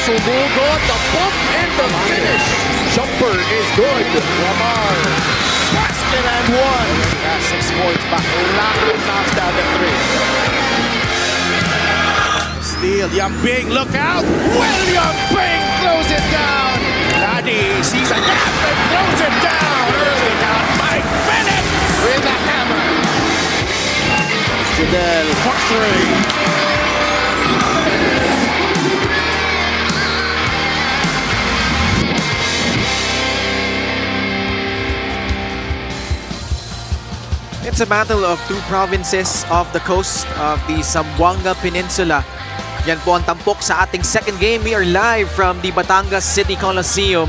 sumugot, the bump and the finish. Jumper is good. Lamar, basket and one. Has 6 points back. Lamar knocks down the 3. Steal, Yambing, look out. William Bing throws it down. Laddie sees a gap and throws it down. Early down. Mike Bennett with a hammer. Jadel for 3. It's a battle of two provinces off the coast of the Zamboanga Peninsula. Yan po ang tampok sa ating second game. We are live from the Batangas City Coliseum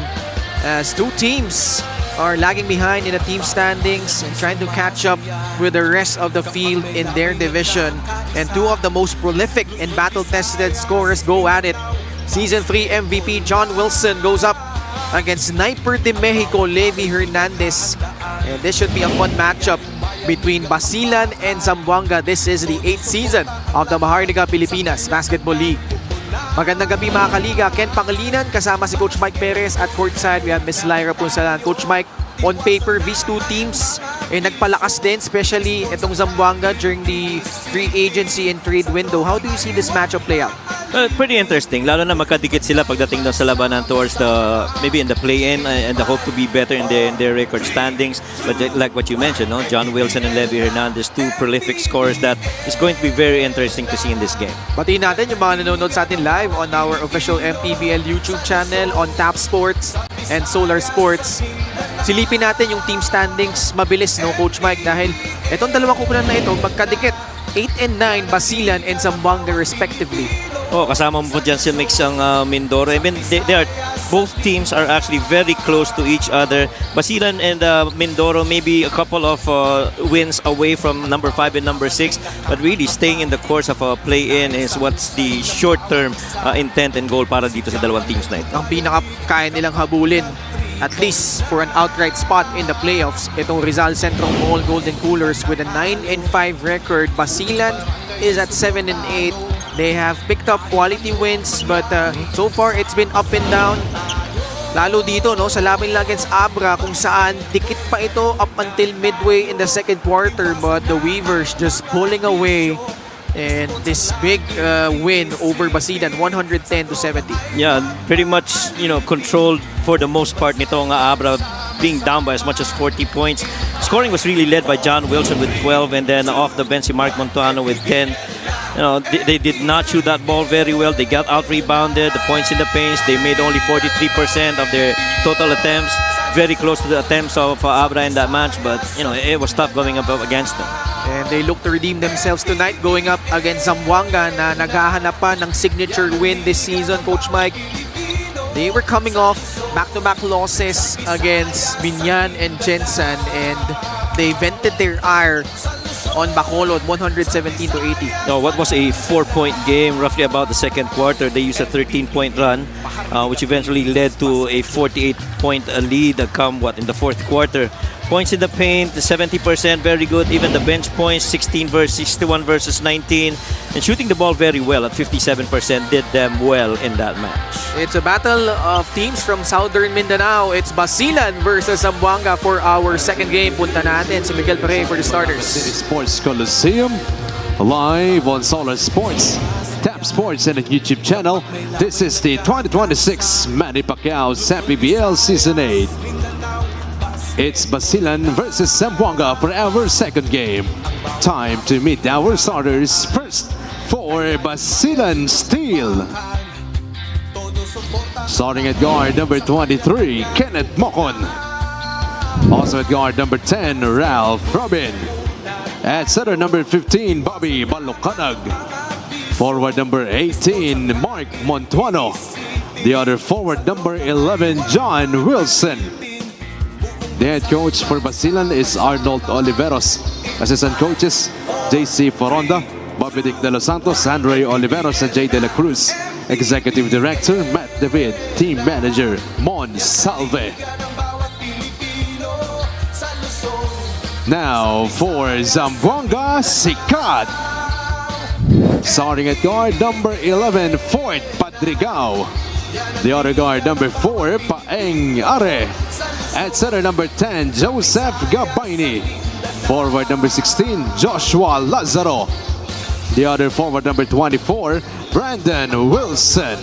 as two teams are lagging behind in the team standings and trying to catch up with the rest of the field in their division. And two of the most prolific and battle-tested scorers go at it. Season 3 MVP John Wilson goes up against Sniper de Mexico Levi Hernandez. And this should be a fun matchup between Basilan and Zamboanga. This is the 8th season of the Maharlika Pilipinas Basketball League. Magandang gabi mga kaliga. Ken Pangilinan kasama si Coach Mike Perez at courtside we have Miss Lyra Punsalan. Coach Mike, on paper, these two teams nagpalakas din, especially itong Zamboanga during the free agency and trade window. How do you see this matchup play out? Pretty interesting, lalo na magkadikit sila pagdating daw sa labanan towards the maybe in the play-in and the hope to be better in their record standings. But like what you mentioned, no, John Wilson and Levi Hernandez, two prolific scorers that is going to be very interesting to see in this game. Batiin natin yung mga nanonood sa atin live on our official MPBL YouTube channel, on Tap Sports and Solar Sports. Silipin natin yung team standings mabilis, no, Coach Mike, dahil itong dalawang kupunan na ito magkadikit. 8 and 9 Basilan and Zamboanga respectively. Oh, kasama mo po dyan si Mix ang Mindoro. I mean, they are, both teams are actually very close to each other. Basilan and Mindoro maybe a couple of wins away from number 5 and number 6. But really, staying in the course of a play-in is what's the short-term intent and goal para dito sa dalawang teams na ito. Ang pinaka-kaya nilang habulin, at least for an outright spot in the playoffs, itong Rizal Central Mall Golden Coolers with a 9 and 5 record. Basilan is at 7 and 8. They have picked up quality wins, but so far it's been up and down. Lalo dito, no, sa laban nila against Abra, kung saan dikit pa ito up until midway in the second quarter, but the Weavers just pulling away. And this big win over Basilan, 110-70. Yeah, pretty much, you know, controlled for the most part nito ang Abra, being down by as much as 40 points. Scoring was really led by John Wilson with 12, and then off the bench, Mark Montuano with 10. You know, they did not shoot that ball very well. They got out-rebounded. The points in the paint, they made only 43% of their total attempts. Very close to the attempts of Abra in that match, but, you know, it was tough going up against them. And they look to redeem themselves tonight going up against Zamboanga na naghahanap pa ng signature win this season, Coach Mike. They were coming off back-to-back losses against Binyan and Jensen, and they vented their ire on Bacolod, 117-80. No, what was a 4-point game, roughly about the second quarter. They used a 13-point run, which eventually led to a 48-point lead come in the fourth quarter. Points in the paint, 70%, very good. Even the bench points, 61 versus 19. And shooting the ball very well at 57% did them well in that match. It's a battle of teams from Southern Mindanao. It's Basilan versus Zamboanga for our second game. Punta natin si Miguel Pere for the starters. City Sports Coliseum, live on Solar Sports, Tap Sports and a YouTube channel. This is the 2026 Manny Pacquiao's MPBL Season 8. It's Basilan versus Zamboanga for our second game. Time to meet our starters. First, for Basilan Steel. Starting at guard number 23, Kenneth Mocon. Also at guard number 10, Ralph Robin. At center number 15, Bobby Balucanag. Forward number 18, Mark Montuano. The other forward number 11, John Wilson. The head coach for Basilan is Arnold Oliveros. Assistant coaches, JC Foronda, Bobby Dick De Los Santos, Andre Oliveros, and Jay De La Cruz. Executive Director, Matt David. Team Manager, Mon Salve. Now for Zamboanga, Sikat. Starting at guard number 11, Fort Padrigao. The other guard, number 4, Paeng Are. At center, number 10, Joseph Gabayni. Forward, number 16, Joshua Lazaro. The other forward, number 24, Brandon Wilson.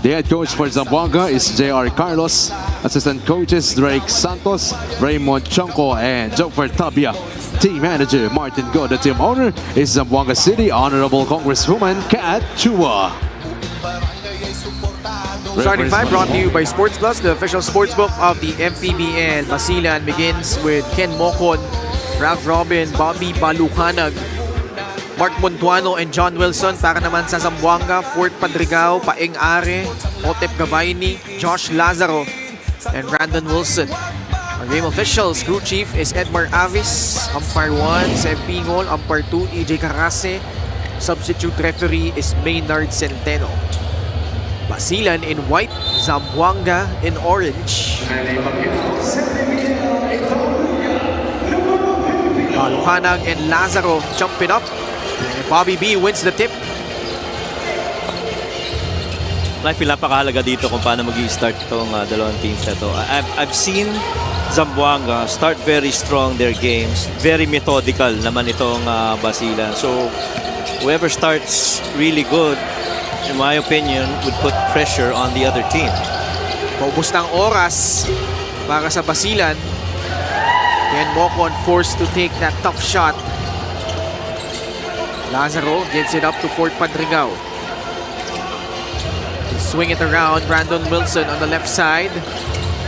The head coach for Zamboanga is J.R. Carlos. Assistant coaches, Drake Santos, Raymond Chonko, and Jofer Tabia. Team manager, Martin Go. The team owner is Zamboanga City Honorable Congresswoman Kat Chua. Starting 5 brought to you by Sports Plus, the official sportsbook of the MPBL. Basilan begins with Ken Mocon, Ralph Robin, Bobby Balucanag, Mark Montuano, and John Wilson. Para naman sa Zamboanga, Fort Padrigao, Paeng Are, Otep Gabayni, Josh Lazaro, and Brandon Wilson. Our game officials, crew chief is Edmar Avis, umpire 1, Seb Pingol, umpire 2, EJ Carase, substitute referee is Maynard Centeno. Basilan in white, Zamboanga in orange. Balucanag and Lazaro jumping up. And Bobby B wins the tip. I feel napakahalaga dito kung paano mag-i-start itong dalawang teams na ito. I've seen Zamboanga start very strong their games. Very methodical naman itong Basilan. So whoever starts really good, in my opinion, would put pressure on the other team. Paubos ng oras para sa Basilan. Ken Mocon forced to take that tough shot. Lazaro gives it up to Fort Padrigao. Swing it around, Brandon Wilson on the left side.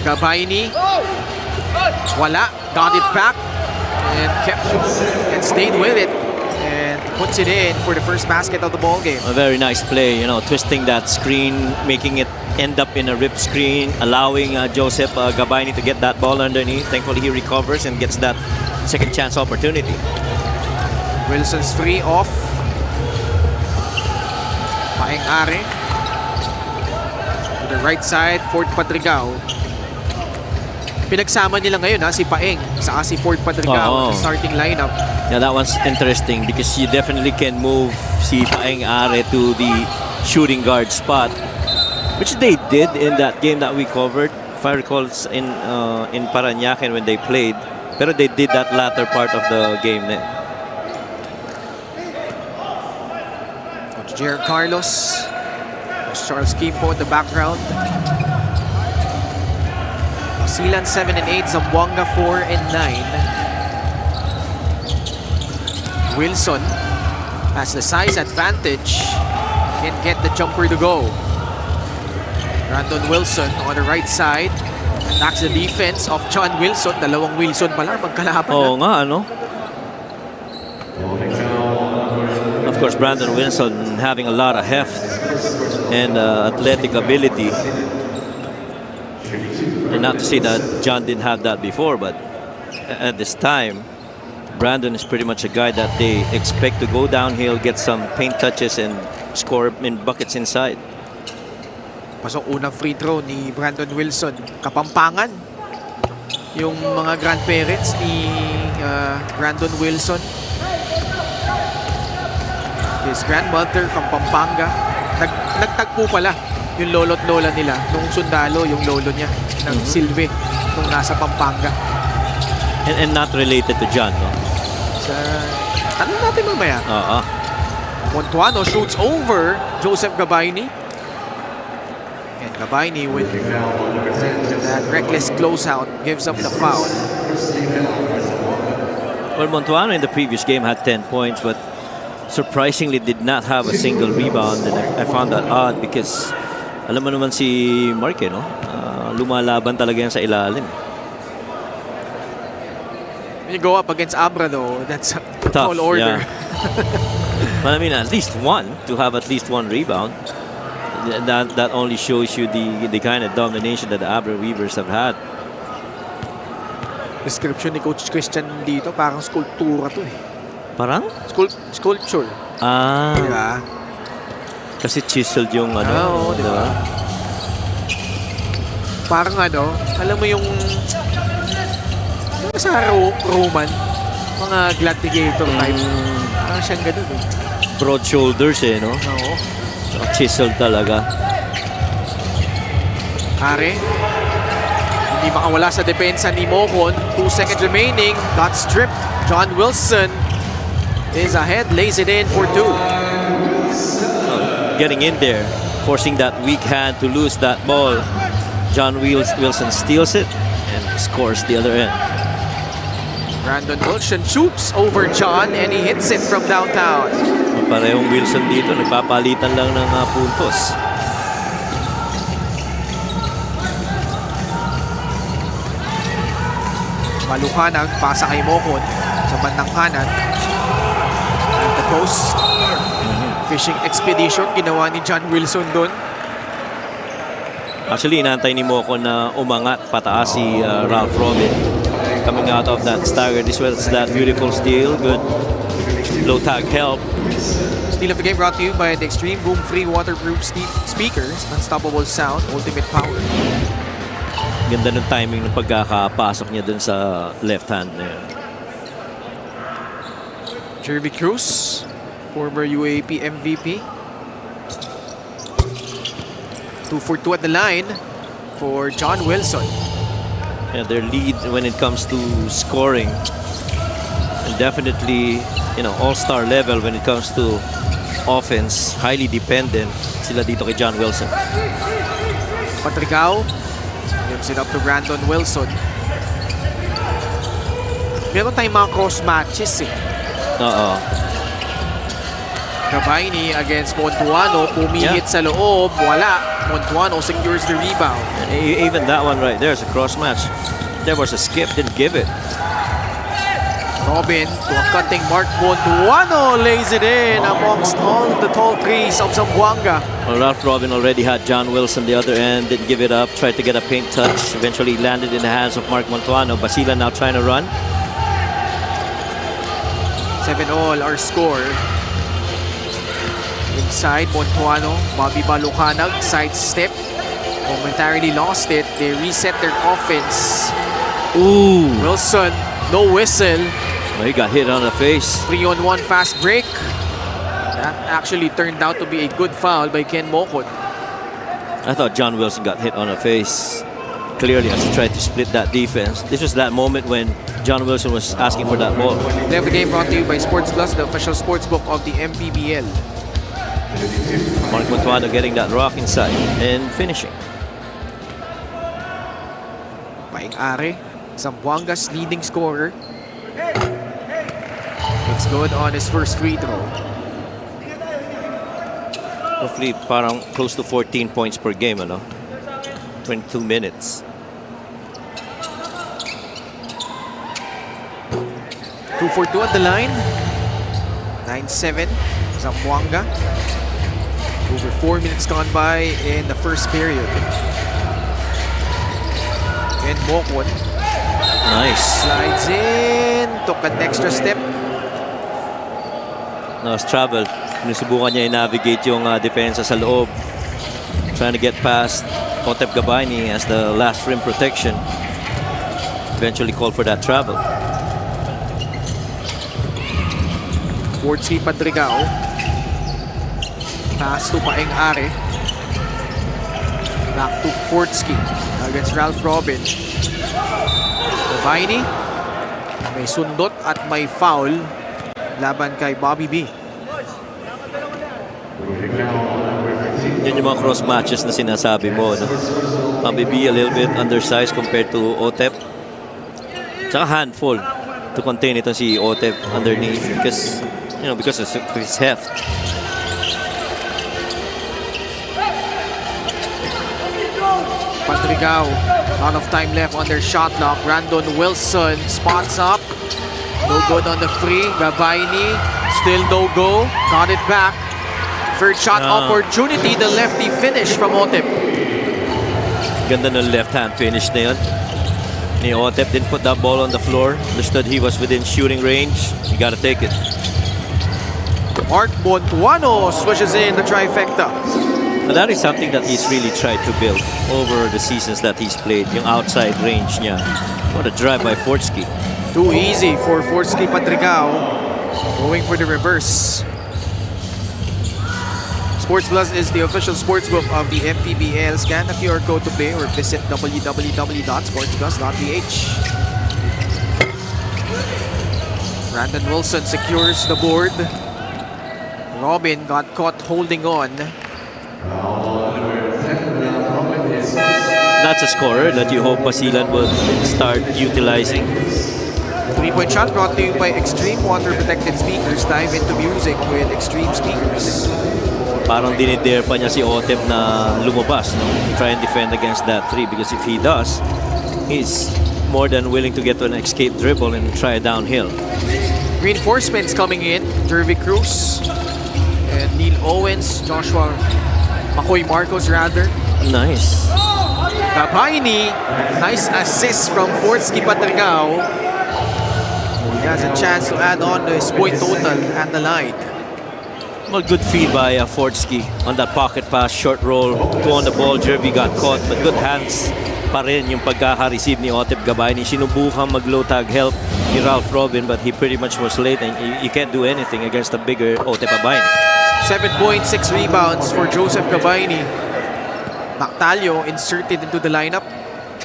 Gabayni. Wala. Got it back. And kept and stayed with it. And puts it in for the first basket of the ball game. A very nice play, you know, twisting that screen, making it end up in a rip screen, allowing Joseph Gabayni to get that ball underneath. Thankfully, he recovers and gets that second chance opportunity. Wilson's free off. Paeng Are. To the right side, Fort Padrigao. Pinagsama nila ngayon si Paeng sa si Fort Padrigao sa starting lineup. Yeah, that one's interesting because you definitely can move si Paeng Are to the shooting guard spot, which they did in that game that we covered. If I recall, in Parañaque when they played, pero they did that latter part of the game. Coach J.R. Carlos, Charles Kimpo in the background. Basilan 7 and 8, Zamboanga 4 and 9. Wilson has the size advantage. Can't get the jumper to go. Brandon Wilson on the right side. Attacks the defense of John Wilson. Dalawang Wilson pala, magkalaban na. Oo nga, ano? Of course, Brandon Wilson having a lot of heft and athletic ability. And not to say that John didn't have that before, but at this time, Brandon is pretty much a guy that they expect to go downhill, get some paint touches, and score in buckets inside. Pasok unang free throw ni Brandon Wilson. Kapampangan. Yung mga grandparents ni Brandon Wilson. His grandmother from Pampanga. Nagtagpo pala yung lolo't lola nila. Nung sundalo, yung lolo niya ng Silve nung nasa Pampanga. And not related to John, no? Tanong natin mamaya. Montuano shoots over Joseph Gabayni. And Gabayni with that reckless closeout gives up the foul. Well, Montuano in the previous game had 10 points, but surprisingly did not have a single rebound. And I found that odd because alam mo naman si Mark, no? Lumalaban talaga yan sa ilalim. When you go up against Abra, though, that's a Tough, tall order. Yeah. But I mean, at least one, to have at least one rebound, that only shows you the kind of domination that the Abra Weavers have had. Description ni Coach Christian dito, parang skulptura to eh. Parang? Sculpture. Diba? Kasi chiseled yung ano. Oo, diba? Parang alam mo yung sa Roman, mga gladiator type. Parang siyang ganun eh. Broad shoulders no? Oo. Chisel talaga. Are, hindi makawala sa depensa ni Mocon. 2 seconds remaining. Got stripped. John Wilson is ahead. Lays it in for 2. Getting in there, forcing that weak hand to lose that ball. John Wilson steals it and scores the other end. Brandon Wilson shoots over John and he hits it from downtown. Parehong Wilson dito, nagpapalitan lang ng puntos. Malukanag, pasa kay Mocon sa bandang kanan. At the post. Fishing expedition, ginawa ni John Wilson doon. Actually, inantay ni Moko na umangat pataas si Ralph Robin. Coming out of that stagger, this was that beautiful steal. Good low tag help. Steal of the game brought to you by the Extreme Boom Free Waterproof Speakers. Unstoppable sound, ultimate power. Ganda ng timing ng pagkakapasok niya dun sa left hand na yun. Jervy Cruz, former UAP MVP. 2 for 2 at the line for John Wilson. Yeah, their lead when it comes to scoring, and definitely, you know, all-star level when it comes to offense, highly dependent sila dito kay John Wilson. Patricao gives it up to Brandon Wilson. Meron tayong mga cross matches eh. Oo. Gabayni against Montuano, pumihit sa loob, wala. Montuano secures the rebound. And even that one right there is a cross match. There was a skip, didn't give it. Robin to a cutting Mark Montuano lays it in amongst all the tall trees of Zamboanga. Well, Ralph Robin already had John Wilson the other end, didn't give it up, tried to get a paint touch, eventually landed in the hands of Mark Montuano. Basilan now trying to run. 7-all our score. Inside, Montuano, Bobby Balucanag, sidestep. Momentarily lost it. They reset their offense. Ooh. Wilson, no whistle. Well, he got hit on the face. 3-on-1 fast break. That actually turned out to be a good foul by Ken Mocon. I thought John Wilson got hit on the face. Clearly, as he tried to split that defense. This was that moment when John Wilson was asking for that ball. We have the game brought to you by Sports Plus, the official sports book of the MPBL. Mark Montuano getting that rock inside and finishing. Paing Are, Zamboanga's leading scorer. Looks good on his first free throw. Roughly parang close to 14 points per game, ano? 22 minutes. 2 for 2 at the line. 9-7, Zamboanga. Over 4 minutes gone by in the first period. And Mocon Nice. slides in, took an extra step. Nice travel. Sinusubukan niya i-navigate yung depensa sa loob. Trying to get past Otep Gabayni as the last rim protection. Eventually called for that travel. Fortsky Padrigao. Pass to Paeng Are. Back to Fortsky against Ralph Robin. Gabayni. May sundot at may foul laban kay Bobby B. Yan yung mga cross matches na sinasabi mo, no? Maybe a little bit undersized compared to Otep. Tsaka handful to contain ito si Otep underneath because, you know, because of his heft. Padrigao, out of time left on their shot clock. Brandon Wilson spots up. No good on the free. Gabayni, still no go. Got it back. Third shot opportunity. The lefty finish from Otep. Ganda ng left-hand finish na yun. Ni Otep didn't put that ball on the floor. Understood he was within shooting range. You gotta take it. Mark Montuano swishes in the trifecta. But that is something that he's really tried to build over the seasons that he's played. Yung outside range niya. What a drive by Fortsky. Too easy for Fortsky Padrigao. Going for the reverse. Sports Plus is the official sportsbook of the MPBL. Scan the QR code to play or visit www.sportsplus.ph. Brandon Wilson secures the board. Robin got caught holding on. That's a scorer that you hope Basilan will start utilizing. 3-point shot brought to you by Extreme Water Protected Speakers. Dive into music with Extreme Speakers. Parang dinidare pa niya si Otep na lumabas, no? Try and defend against that three, because if he does, he's more than willing to get to an escape dribble and try downhill. Reinforcements coming in. Jervy Cruz and Neil Owens, Joshua Makoy Marcos rather. Nice. Gabayni, nice assist from Fortsky Patrigao. He has a chance to add on to his point total at the line. Well, good feed by Fortsky on that pocket pass, short roll, two on the ball. Jervy got caught, but good hands pa rin yung pagkaka-receive ni Otep Gabayni. Sinubukan mag-low tag help ni Ralph Robin, but he pretty much was late, and you can't do anything against the bigger Otep Gabayni. 7.6 rebounds for Joseph Gabayni. Mactalio inserted into the lineup.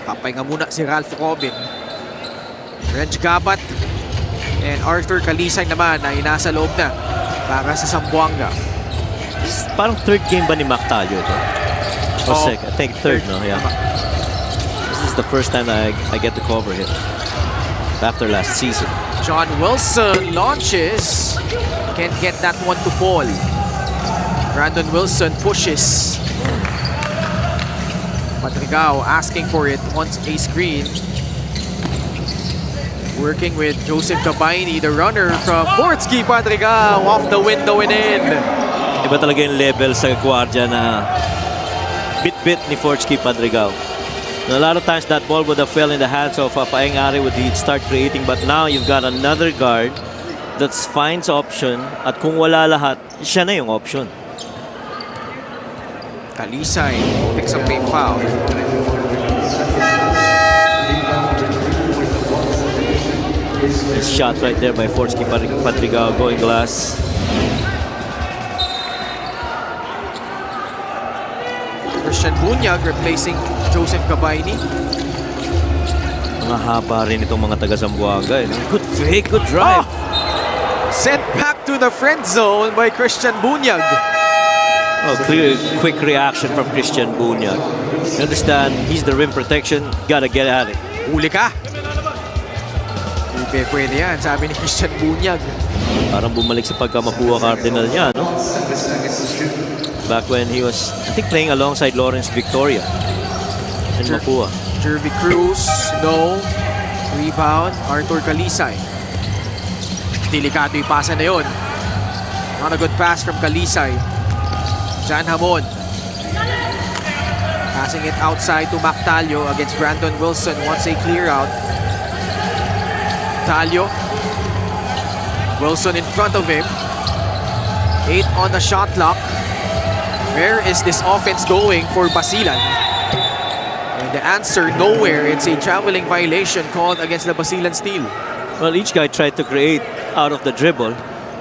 Papahinga muna si Ralph Robin. Reg Gabat and Arthur Kalisay naman ay nasa loob na para sa Zamboanga. Parang third game ba ni Mactalio ito? Or second? I think third, no? Yeah. This is the first time I get to cover him after last season. John Wilson launches. Can't get that one to fall. Brandon Wilson pushes. Patrigao asking for it, wants a screen. Working with Joseph Gabayni, the runner from Fortsky Patrigao, off the window and in. Iba talaga yung level sa gwardiya na bit-bit ni Fortsky Patrigao. A lot of times that ball would have fell in the hands of Paengari, would he start creating, but now you've got another guard that finds option, at kung wala lahat, siya na yung option. Kalisay picks up a foul. Nice shot right there by Fortsky Patrigao, going glass. Christian Bunyag replacing Joseph Gabayni. Mga haba rin itong mga taga Zamboanga. Good fake, good drive. Sent back to the friend zone by Christian Bunyag. Oh, clear, quick reaction from Christian Bunyag. You understand, he's the rim protection, gotta get at it. Uli ka! Hindi pwede yan, sabi ni Christian Bunyag. Parang bumalik sa pagkamapuwa Cardinal niya, no? Back when he was, I think, playing alongside Lawrence Victoria in Mapua. Jervy Cruz, no. Rebound, Arthur Kalisay. Delikado yung pasa na yun. Not a good pass from Kalisay. Jan Hamon. Passing it outside to Mactalio against Brandon Wilson. Wants a clear out. Talio. Wilson in front of him. 8 on the shot clock. Where is this offense going for Basilan? And the answer, nowhere. It's a traveling violation called against the Basilan steal. Well, each guy tried to create out of the dribble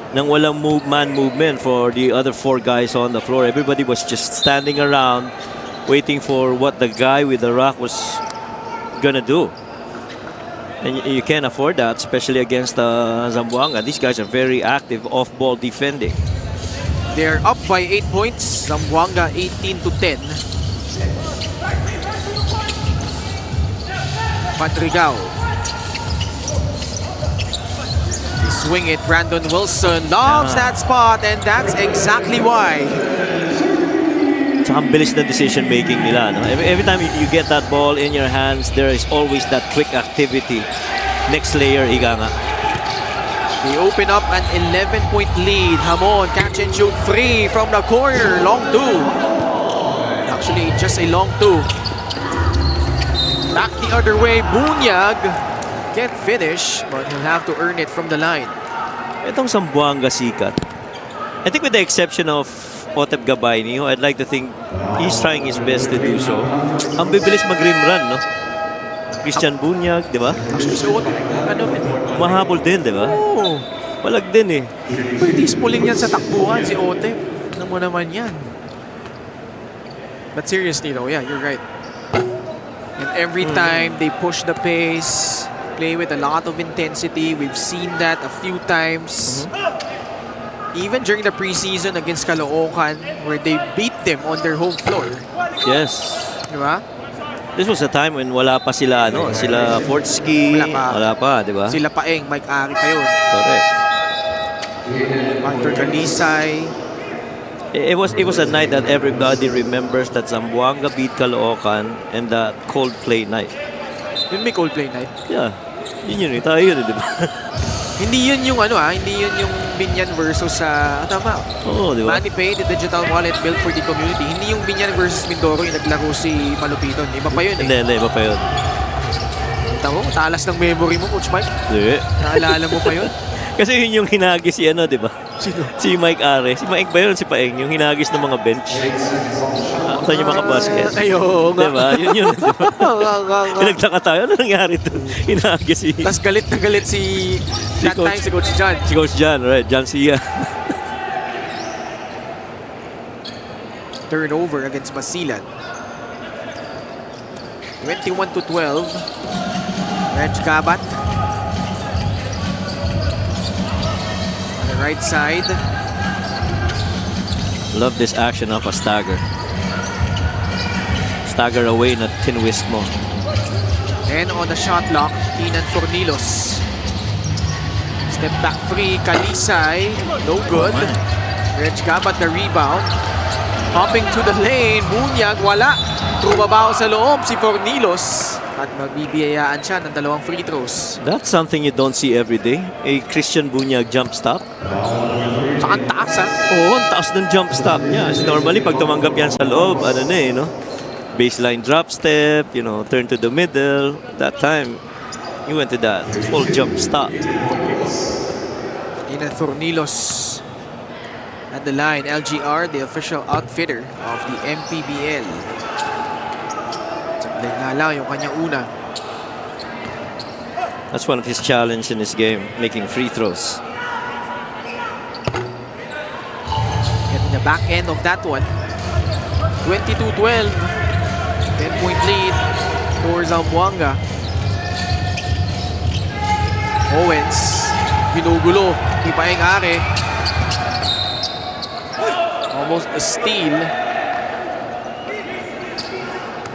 nang walang man movement for the other four guys on the floor. Everybody was just standing around waiting for what the guy with the rock was gonna do. And you can't afford that, especially against Zamboanga. These guys are very active off-ball defending. They're up by 8 points. Zamboanga 18-10. Patrigao. Swing it, Brandon Wilson loves that spot, and that's exactly why. Tsaka ang bilis na decision making nila, no? Every time you get that ball in your hands, there is always that quick activity. Next layer, ika nga. They open up an 11-point lead. Hamon, catch and shoot free from the corner. Long two. Actually, just a long two. Back the other way, Bunyag. Can't finish, but he'll have to earn it from the line. Itong Zamboanga sikat. I think with the exception of Otep Gabayni, who I'd like to think he's trying his best to do so. Ang bibilis mag-rim run, no? Christian Bunyag, di ba? Actually, si Otep, ano rin? Mahabol din, di ba? Oo. Palag din eh. Pwede pulling yan sa takbuhan si Otep. Ano mo naman yan? But seriously though, yeah, you're right. And every time they push the pace, play with a lot of intensity. We've seen that a few times. Even during the preseason against Caloocan, where they beat them on their home floor. Yes. Diba? This was a time when wala pa sila, sila Fortsky. Wala pa, di ba? Sila Paeng, Mike Ari pa yun. Correct. Arthur Calisay. It was a night that everybody remembers, that Zamboanga beat Caloocan and that Coldplay night. Yun may Coldplay night. Yeah. Yun, tayo yun, di ba? Hindi yun yung hindi yun yung Binyan versus tama. Oo, di ba? MANNY Pay, the digital wallet built for the community. Hindi yung Binyan versus Mindoro yung naglaro si Malupiton. Iba pa yun Hindi, iba pa yun. Kita mo, talas ng memory mo, Coach Mike. Hindi. Naalala mo pa yun? Kasi yun yung hinagis si di ba? Sino? Si Mike Are. Si Mike ba yun? Si Paeng, yung hinagis ng mga bench. Saan yung mga basket? Ayo nga. Diba? Yun, di ba? Pinagtaka tayo. Ano nangyari doon? Hinagis si... Tapos galit na galit si that Coach, time si Coach John. Si Coach John, right? John Sia. Turnover against Basilan. 21-12. Reg Gabat. On the right side. Love this action of a stagger. Stagger away na tinwist mo. And on the shot lock, Inan Fornilos. Step back free, Calisay. No good. Reg Gabat the rebound. Hopping to the lane, Bunyag, wala. Tumabaho sa loob si Fornilos. At magbibiyayaan siya ng 2 free throws. That's something you don't see every day. A Christian Bunyag jump stop. Saka ang taas Oo, ang taas ng jump stop niya. Normally, pag tumanggap yan sa loob, baseline drop step, turn to the middle. That time, he went to that full jump stop. Inan Fornilos at the line. LGR, the official outfitter of the MPBL. Sablay nga lang yung kanyang una. That's one of his challenges in his game, making free throws. Getting the back end of that one. 22-12. 10-point lead for Zamboanga. Owens. Ginugulo. Di Paeng Are. Almost a steal.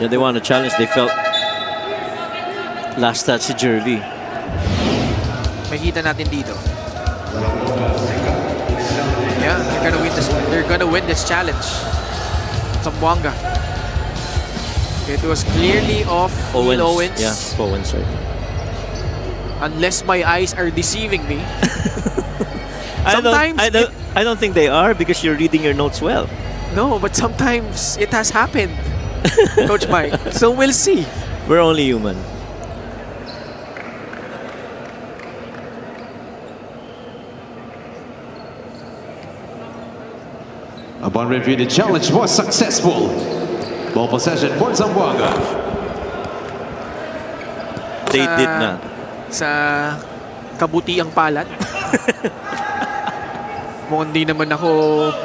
Yeah, they want a challenge. They felt last touch si Jervy. Makikita natin dito. Yeah, they're gonna win this challenge. Zamboanga. It was clearly off Owens. Yeah, Owens, right. Unless my eyes are deceiving me. I don't think they are, because you're reading your notes well. No, but sometimes it has happened, Coach Mike. So we'll see. We're only human. Upon review, the challenge was successful. Ball possession for Zamboanga. They did not. Sa kabutiang palad. Mukhang di naman ako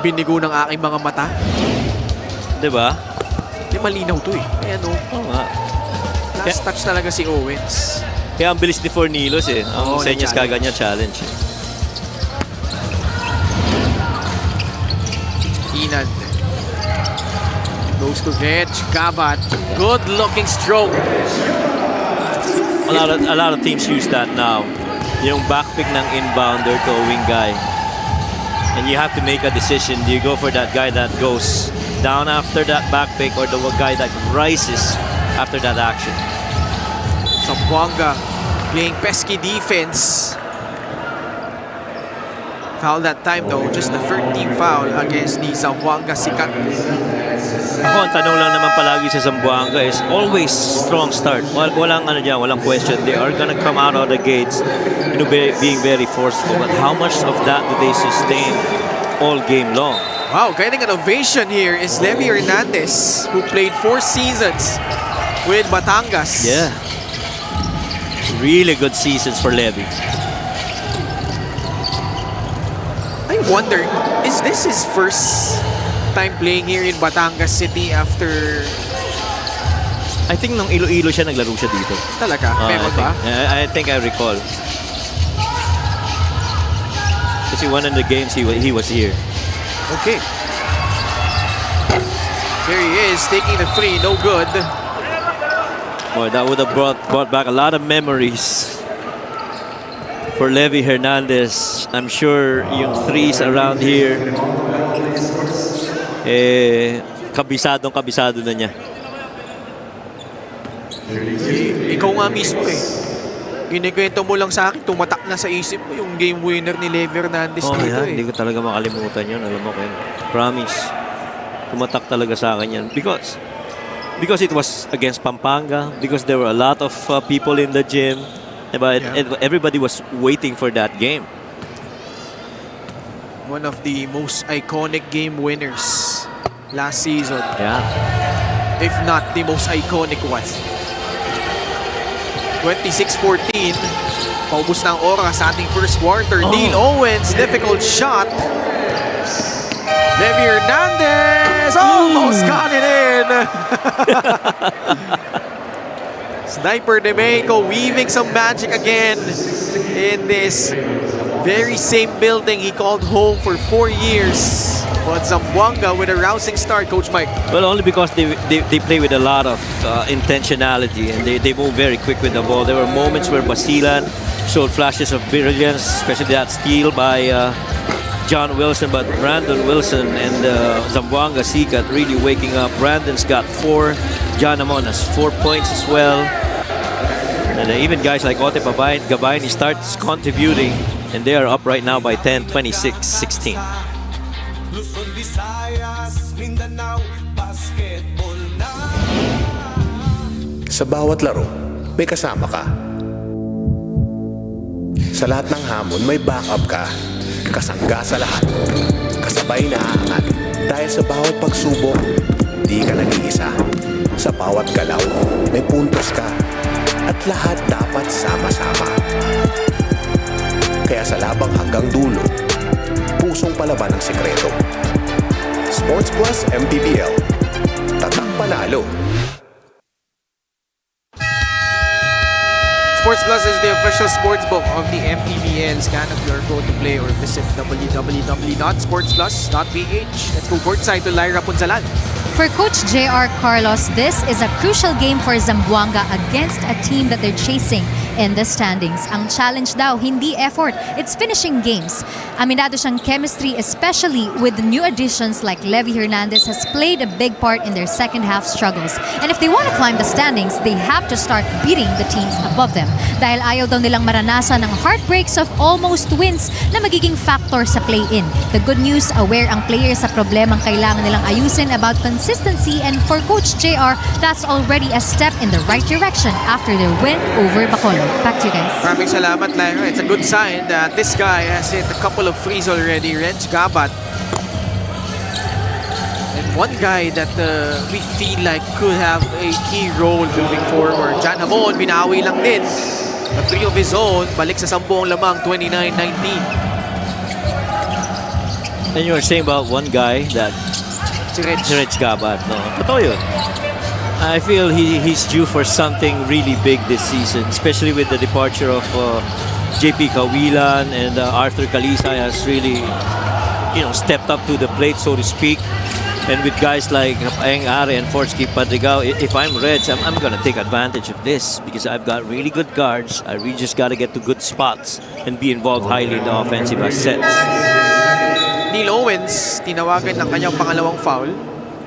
binigo ng aking mga mata. Diba? Di malinaw to eh. Ayan o. Oo nga. Last touch talaga si Owens. Kaya ang bilis ni Fornilos eh. Ang Oo, senyas na-challenge. kagad niya challenge eh. Inan. Goes to Reg Gabat. Good looking stroke. A lot of teams use that now. Yung backpick ng inbounder to a wing guy. And you have to make a decision. Do you go for that guy that goes down after that backpick, or the guy that rises after that action? Zamboanga playing pesky defense. Foul that time though, just the third team foul against the Zamboanga Sikat. Ako, ang tanong lang naman palagi sa Zamboanga is always strong start. Walang walang question. They are gonna come out of the gates, being very forceful. But how much of that do they sustain all game long? Wow, getting an ovation here is Levy Hernandez, who played 4 seasons with Batangas. Yeah. Really good seasons for Levy. I wonder, is this his first time playing here in Batangas City after... I think nung Iloilo siya, naglaro siya dito. Talaga? Meron ba? I think I recall. Kasi one of the games he was here. Okay. There he is, taking the three, no good. Boy, that would have brought back a lot of memories for Levy Hernandez. I'm sure yung threes around here, kabisado na niya. Ikaw nga mismo Kinikwento mo lang sa akin, tumatak na sa isip mo yung game winner ni Levy Hernandez dito Hindi ko talaga makalimutan yun. Alam mo, Ken. Promise. Tumatak talaga sa akin yan. Because it was against Pampanga. Because there were a lot of people in the gym. Diba? Everybody was waiting for that game. One of the most iconic game winners last season. Yeah. If not the most iconic one. 26-14. Paubos na ang oras sa ating first quarter. Neil Owens, difficult shot. Levy Hernandez almost got it in. Sniper de Mexico weaving some magic again in this very same building he called home for 4 years. But Zamboanga with a rousing start, Coach Mike. Well, only because they play with a lot of intentionality and they move very quick with the ball. There were moments where Basilan showed flashes of brilliance, especially that steal by John Wilson. But Brandon Wilson and Zamboanga Sikat really waking up. Brandon's got 4. John Amon has 4 points as well. And even guys like Otep Gabayni starts contributing, and they are up right now by 10, 26-16. Sa bawat laro, may kasama ka. Sa lahat ng hamon, may backup ka. Kasangga sa lahat. Kasabay na aangat. Dahil sa bawat pagsubok, di ka nag-iisa. Sa bawat galaw, may puntos ka. At lahat dapat sama-sama. Kaya sa labang hanggang dulo, pusong palaban ang sikreto. Sports Plus MPBL. Tatak panalo. Sports Plus is the official sportsbook of the MPBL. Scan up your go-to-play or visit www.sportsplus.ph. Let's go courtside to Lyra Punzalan. For Coach J.R. Carlos, this is a crucial game for Zamboanga against a team that they're chasing in the standings. Ang challenge daw, hindi effort, it's finishing games. Aminado siyang chemistry, especially with the new additions like Levy Hernandez, has played a big part in their second half struggles. And if they want to climb the standings, they have to start beating the teams above them. Dahil ayaw daw nilang maranasan ng heartbreaks of almost wins na magiging factor sa play-in. The good news, aware ang players sa problemang kailangan nilang ayusin about consistency, and for Coach JR, that's already a step in the right direction after their win over Bacolod. Back to you guys. Maraming salamat, Lyra. It's a good sign that this guy has hit a couple of threes already. Reg Gabat. And one guy that we feel like could have a key role moving forward. Jan Hamon, binawi lang din. A three of his own. Balik sa 10 lamang, 29-19. And you were saying about one guy that Si Reg. Reg Gabat, no? Totoo yun. I feel he's due for something really big this season, especially with the departure of JP Kawilan, and Arthur Calisa has really, stepped up to the plate, so to speak. And with guys like Aeng Are and Forsky Padrigao, if I'm Reg, I'm going to take advantage of this because I've got really good guards. I really just got to get to good spots and be involved highly in the offensive sets. Neil Owens, tinawagan ng kanyang pangalawang foul.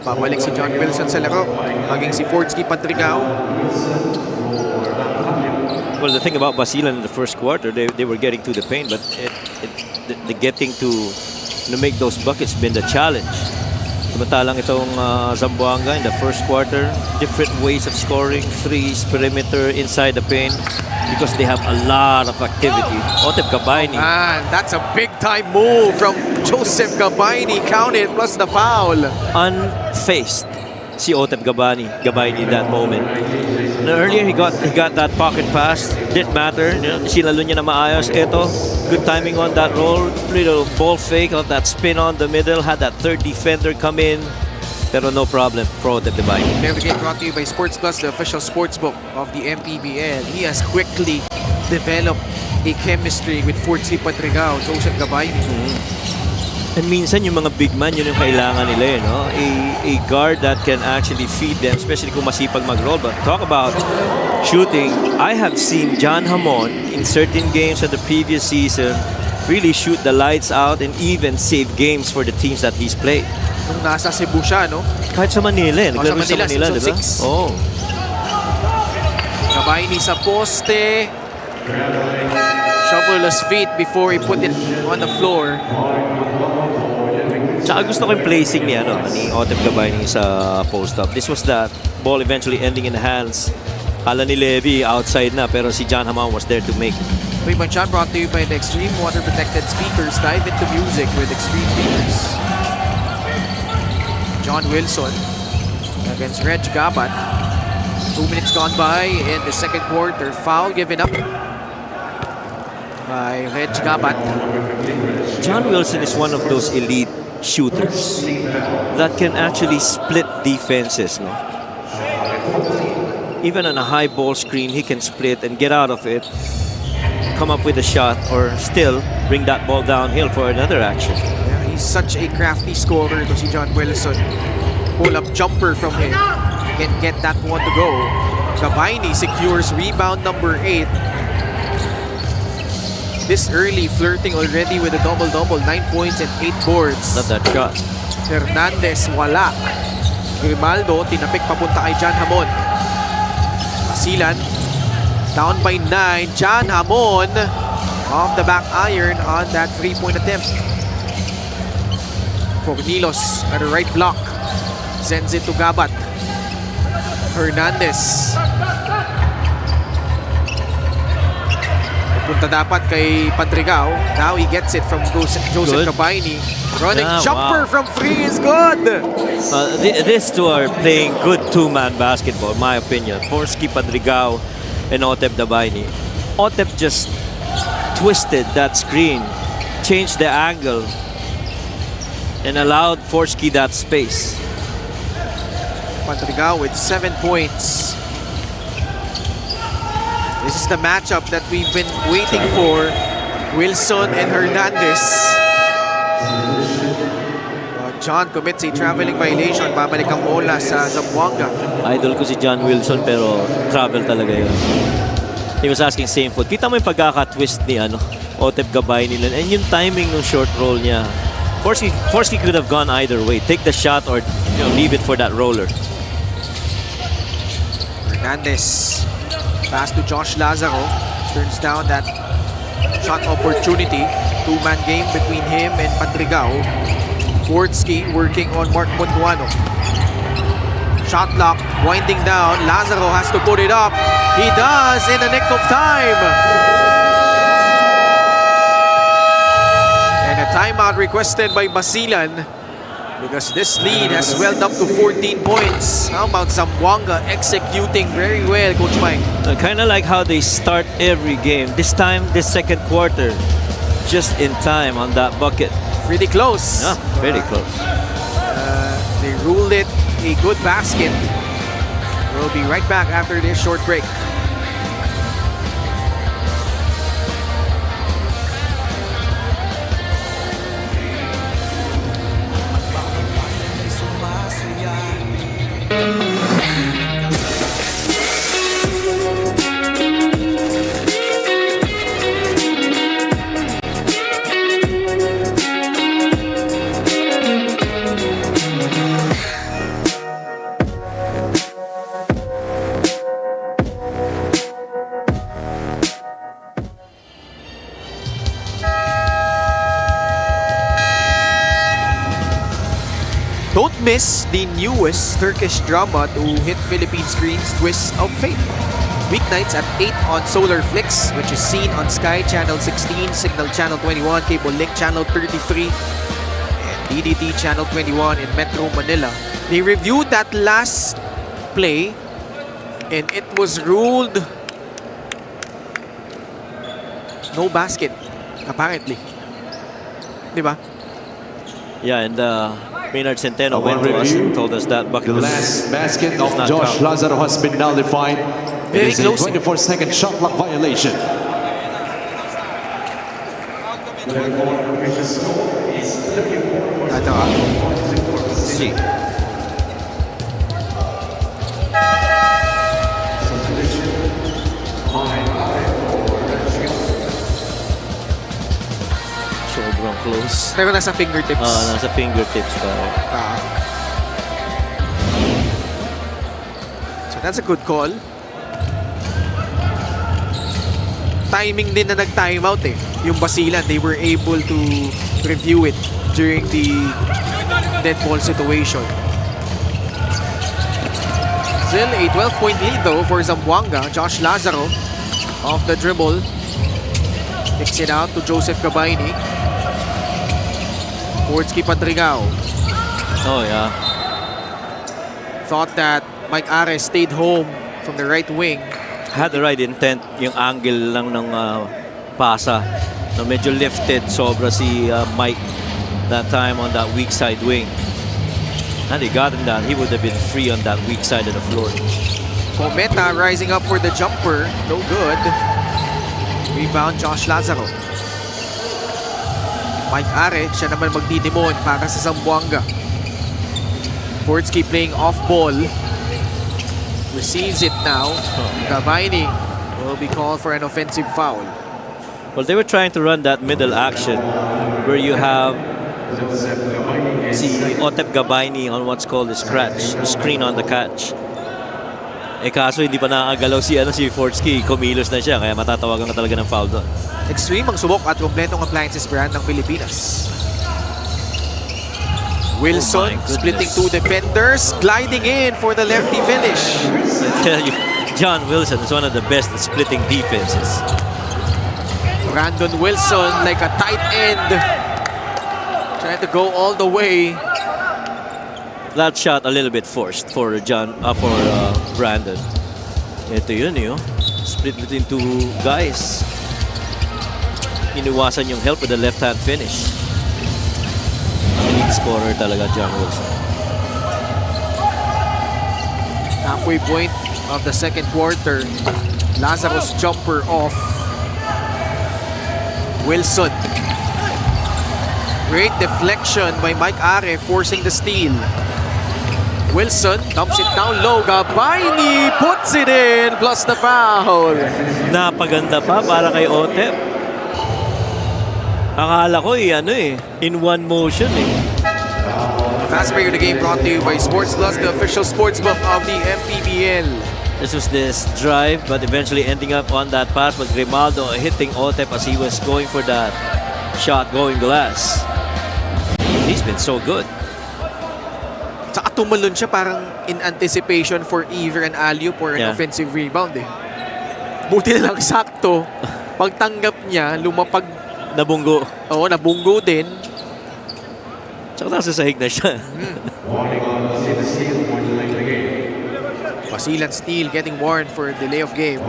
Babalik si John Wilson sa laro. Maging si Forsky Padrigao. Well, the thing about Basilan in the first quarter, they were getting to the paint, but the getting to make those buckets been the challenge. Samantalang itong Zamboanga in the first quarter, different ways of scoring, threes, perimeter, inside the paint, because they have a lot of activity. Otep Gabayni. Man, that's a big-time move from Joseph Gabayni. Counted plus the foul. Unfaced si Otep Gabayni in that moment. No, earlier he got that pocket pass. Didn't matter. You know, sinalo niya na maayos. Ito, good timing on that roll. Little ball fake of that spin on the middle. Had that third defender come in. Pero no problem. Pro at the bike. Never get brought to you by Sports Plus, the official sportsbook of the MPBL. He has quickly developed a chemistry with Fortsy Patrigao, Joseph Gabay. And minsan yung mga big man, yun yung kailangan nila, no? A guard that can actually feed them, especially kung masipag mag-roll. But talk about shooting. I have seen John Hamon in certain games of the previous season really shoot the lights out and even save games for the teams that he's played. Nung nasa Cebu siya, no? Kahit sa Manila, naglaro sa Manila, di ba? Oh. Gabay ni sa poste. Shuffle his feet before he put it on the floor. Tsaka gusto ko yung placing ni Otep Gabayni sa post-up. This was that ball eventually ending in the hands. Kala ni Levy outside na, pero si John Hamon was there to make it. Quick shot brought to you by the Extreme Water Protected Speakers. Dive into music with Extreme Speakers. John Wilson against Reg Gabat. 2 minutes gone by in the second quarter. Foul given up by Reg Gabat. John Wilson is one of those elite shooters that can actually split defenses, no? Even on a high ball screen, he can split and get out of it, come up with a shot, or still bring that ball downhill for another action. Yeah, he's such a crafty scorer to si John Wilson. Pull-up jumper from him. Can get that one to go. Gabayni secures rebound number 8. This early, flirting already with a double-double. 9 points and 8 boards. Not that shot. Hernandez, wala. Grimaldo, tinapik papunta kay John Hamon. Basilan, down by 9. John Hamon, off the back iron on that 3-point attempt. Fornilos at the right block. Sends it to Gabat. Hernandez. Punta dapat kay Patrigao. Now he gets it from Joseph Gabayni. Running jumper from free is good. These two are playing good two-man basketball, in my opinion. Fortsy Patrigao and Otep Gabayni. Otep just twisted that screen, changed the angle, and allowed Fortsy that space. Patrigao with 7 points. This is the matchup that we've been waiting for. Wilson and Hernandez. John commits a traveling violation. Babalik ang bola sa Zamboanga. Idol ko si John Wilson, pero travel talaga yun. He was asking same foot. Kita mo yung pagkaka-twist ni Otep Gabayni and yung timing ng short roll niya. Fortsy could have gone either way. Take the shot or leave it for that roller. Hernandez. Pass to Josh Lazaro. Turns down that shot opportunity. Two-man game between him and Patrigao. Fortsy working on Mark Montuano. Shot clock winding down. Lazaro has to put it up. He does in the nick of time. And a timeout requested by Basilan, because this lead has swelled up to 14 points. How about Zamboanga executing very well, Coach Mike? Kind of like how they start every game. This time, this second quarter, just in time on that bucket. Pretty close. Yeah, very close. They ruled it a good basket. We'll be right back after this short break. Don't miss the newest Turkish drama to hit Philippine screens, Twist of Fate. Weeknights at 8 on Solar Flix, which is seen on Sky Channel 16, Signal Channel 21, Cable Link Channel 33, and DDT Channel 21 in Metro Manila. They reviewed that last play And it was ruled no basket, apparently. Diba? Yeah, and Maynard Centeno Upon went to us review, and told us that The bucket last basket of not Josh count. Lazaro has been nullified. Very It is a close. 24-second shot clock violation. Ito ah. See. Sobrang close. Pero nasa fingertips. Nasa fingertips pa. Ah. So that's a good call. Timing din na nag-timeout eh. Yung Basilan, they were able to review it during the dead ball situation. Still a 12-point lead though for Zamboanga. Josh Lazaro off the dribble. Kicks it out to Joseph Gabayni. Portsky Padrigao. Oh, yeah. Thought that Mike Ares stayed home from the right wing. Had the right intent. Yung angle lang ng pasa. No, medyo lifted sobra si Mike that time on that weak side wing. And he got him down. He would have been free on that weak side of the floor. Cometa rising up for the jumper. No good. Rebound Josh Lazaro. Mike Are, siya naman magdidemon para sa Zamboanga. Portsky playing off ball. Receives it now. Gabayni will be called for an offensive foul. Well, they were trying to run that middle action where you have si Otep Gabayni on what's called the screen on the catch. Eh kaso hindi pa nakagalaw si Portsky, kumilos na siya kaya matatawagan ka talaga ng foul doon. Extreme ang subok at kompletong appliances brand ng Pilipinas. Wilson splitting two defenders, gliding in for the lefty finish. I tell you, John Wilson is one of the best at splitting defenses. Brandon Wilson like a tight end, trying to go all the way. That shot a little bit forced for Brandon. Ito yun split between two guys. Iniwasan yung help with the left-hand finish. Elite scorer talaga, John Wilson. Halfway point of the second quarter. Lazaro's jumper off. Wilson. Great deflection by Mike Are, forcing the steal. Wilson dumps it down low. Gabayni puts it in, plus the foul. Napaganda pa para kay Otep. Akala ko in one motion Fast break of the game brought to you by Sports Plus, the official sportsbook of the MPBL. This was this drive, but eventually ending up on that pass with Grimaldo hitting Otep as he was going for that shot going glass. He's been so good. Saka tumalon siya parang in anticipation for either an alley-oop or an offensive rebound Buti na lang sakto. Pagtanggap niya, lumapag. Nabunggo. Oo, nabunggo din. Tsaka nasa sahig na siya. Basilan steal getting warned for delay of game.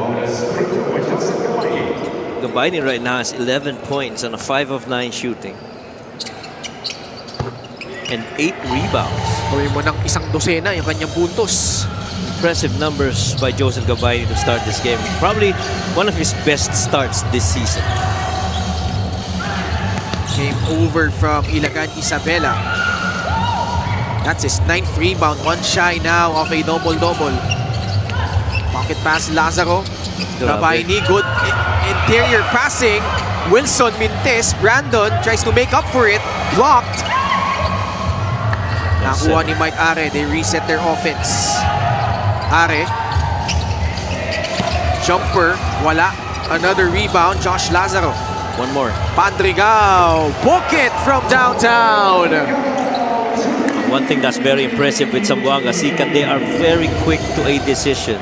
Gabayni right now has 11 points on a 5 of 9 shooting. And 8 rebounds. Gawin mo ng isang dosena yung kanyang puntos. Impressive numbers by Joseph Gabayni to start this game. Probably one of his best starts this season. Came over from Ilagan Isabela. That's his 9th rebound. One shy now of a double-double. Pocket pass Lazaro. Gabayni, good interior passing. Wilson mintes. Brandon tries to make up for it. Blocked. Nakuha ni Mike Are. They reset their offense. Are. Jumper. Wala. Another rebound. Josh Lazaro. One more. Padrigao. Book it from downtown. One thing that's very impressive with Zamboanga, they are very quick to a decision.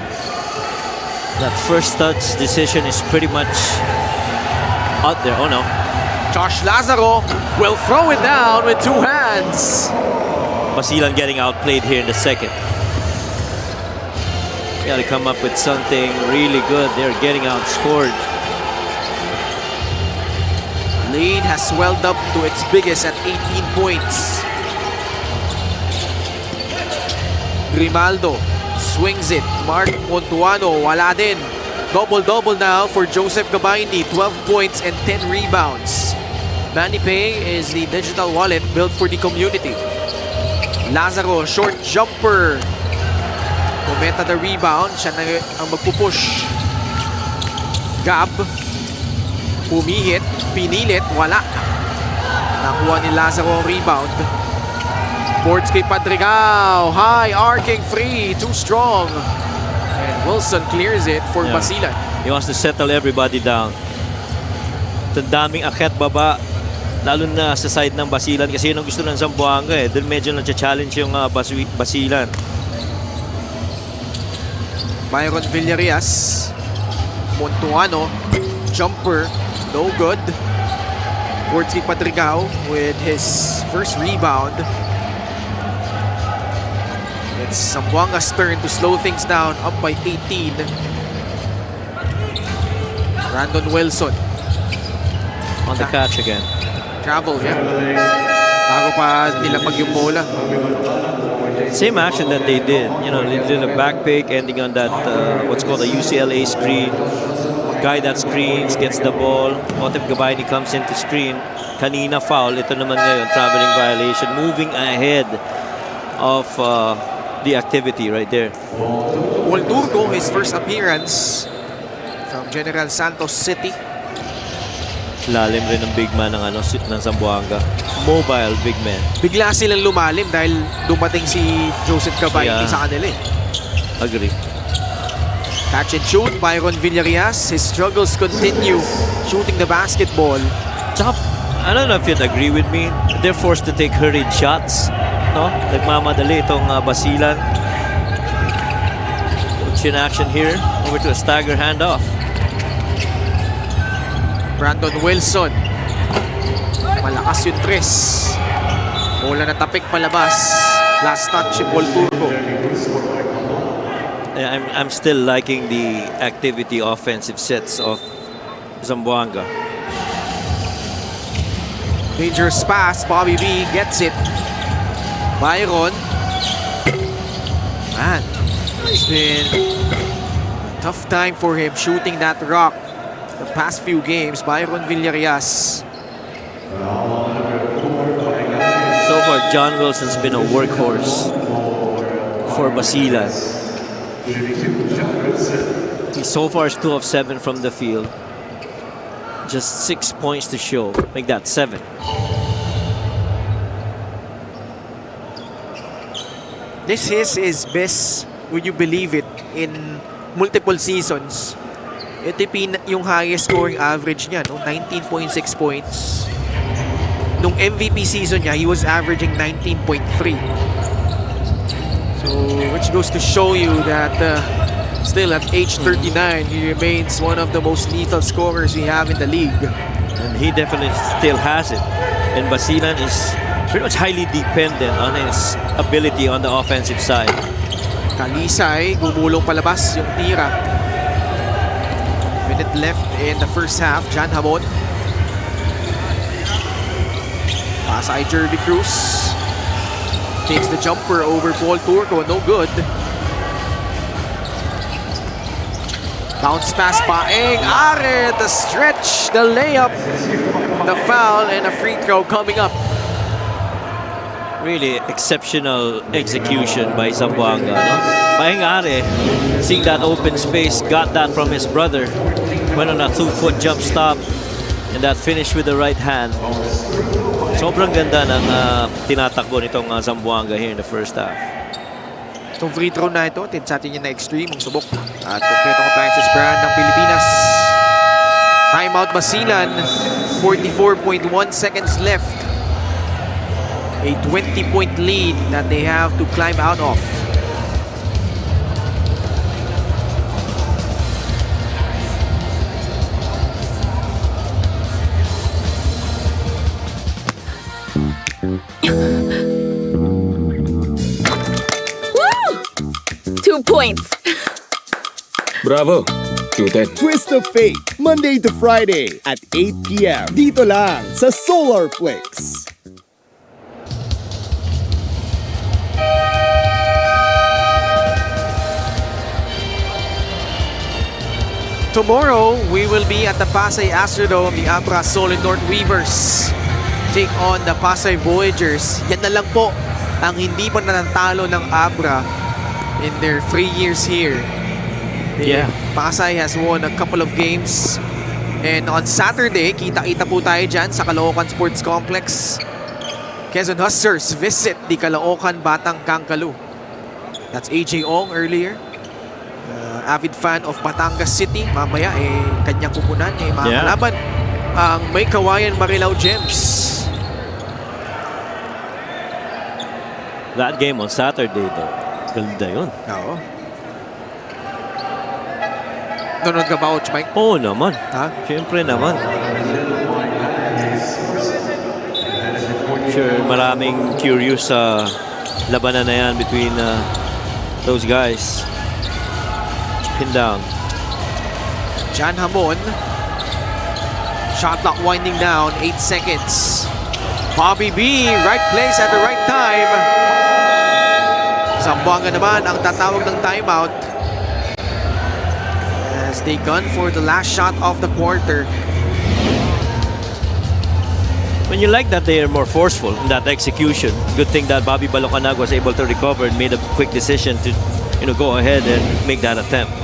That first touch decision is pretty much out there. Oh no. Josh Lazaro will throw it down with two hands. Basilan getting outplayed here in the second. Got to come up with something really good. They're getting outscored. Lead has swelled up to its biggest at 18 points. Grimaldo swings it. Mark Montuano, wala din. Double-double now for Joseph Gabayni. 12 points and 10 rebounds. Manny Pay is the digital wallet built for the community. Lazaro, short jumper. Cometa the rebound. Siya na ang magpupush. Gab. Pumihit, pinilit, wala. Nakuha ni Lazaro ang rebound. Boards kay Padrigao. High, arcing free, too strong. And Wilson clears it for Basilan. He wants to settle everybody down. Ito daming akyat baba. Lalo na sa side ng Basilan kasi yun ang gusto ng Zamboanga eh. Doon medyo na-challenge yung Basilan. Myron Villarias. Montuano. Jumper. No good. Forty Padrigao with his first rebound. It's Zamboanga's turn to slow things down, up by 18. Brandon Wilson. On the catch again. Travel, yeah. Bago pa nila yung bola. Same action that they did. You know, they did a back pick ending on that, what's called a UCLA screen. Guy that screens, gets the ball. Otep Gabayni comes into screen. Kanina foul. Ito naman ngayon, traveling violation. Moving ahead of the activity right there. Walturgo, his first appearance from General Santos City. Lalim rin ng big man ng, ng Zamboanga. Mobile big man. Bigla silang lumalim dahil dumating si Joseph Gabayni sa kanila eh. Agree. Catch and shoot, Byron Villarias. His struggles continue shooting the basketball. Tsaka, I don't know if you'd agree with me. They're forced to take hurried shots. No? Nagmamadali itong Basilan. Chin action here. Over to a stagger handoff. Brandon Wilson. Malakas yung tres. Bola na tapik palabas. Last touch si Paul Turco. I'm still liking the activity offensive sets of Zamboanga. Dangerous pass. Bobby B gets it. Byron. Man, it's been a tough time for him shooting that rock the past few games. Byron Villarias. So far, John Wilson's been a workhorse for Basilan. He so far is 2 of 7 from the field. Just 6 points to show. Make that 7. This is his best, would you believe it, in multiple seasons. Ito yung highest scoring average niya, no? 19.6 points. Nung MVP season niya, he was averaging 19.3. So, which goes to show you that still at age 39, he remains one of the most lethal scorers we have in the league. And he definitely still has it. And Basilan is pretty much highly dependent on his ability on the offensive side. Kalisay, gumulong palabas yung tira. Minute left in the first half. Jan Hamon. Pasay Jervy Cruz. Takes the jumper over Paul Turco. No good. Bounce pass Paeng. Are, the stretch, the layup, the foul, and a free throw coming up. Really exceptional execution by Zamboanga. No? Paeng Are, seeing that open space, got that from his brother. Went on a 2-foot jump stop, and that finish with the right hand. Sobrang ganda ng tinatakbo nitong Zamboanga here in the first half. Itong free throw na ito, sa atin yung na-extreme, ang subok. At kompletong appliances brand ng Pilipinas. Timeout Basilan, 44.1 seconds left. A 20-point lead that they have to climb out of. Woo! 2 points. Bravo! Suited. Twist of Fate, Monday to Friday at 8 p.m. Dito lang sa Solar Flix. Tomorrow, we will be at the Pasay Astrodome. The Abra Solid North Weavers take on the Pasay Voyagers. Yan na lang po ang hindi pa nanatalo ng Abra in their 3 years here. Yeah. Pasay has won a couple of games. And on Saturday, kita-kita po tayo dyan sa Caloocan Sports Complex. Quezon Huskers visit the Caloocan Batang Kangkalu. That's AJ Ong earlier. Avid fan of Batangas City. Mamaya, kanyang kupunan, makakalaban ang may Kawayan Marilao Gems. That game on Saturday though, ganda yun. Oo. Nanonood ka ba, Coach Mike? Oo naman. Ha? Siyempre naman. Sure, maraming curious sa labanan na yan between those guys. Pin down. Jan Hamon. Shot clock winding down. 8 seconds. Bobby B. Right place at the right time. Zamboanga naman ang tatawag ng timeout as they gun for the last shot of the quarter. When you like that, they are more forceful in that execution. Good thing that Bobby Balocanag was able to recover and made a quick decision to, go ahead and make that attempt.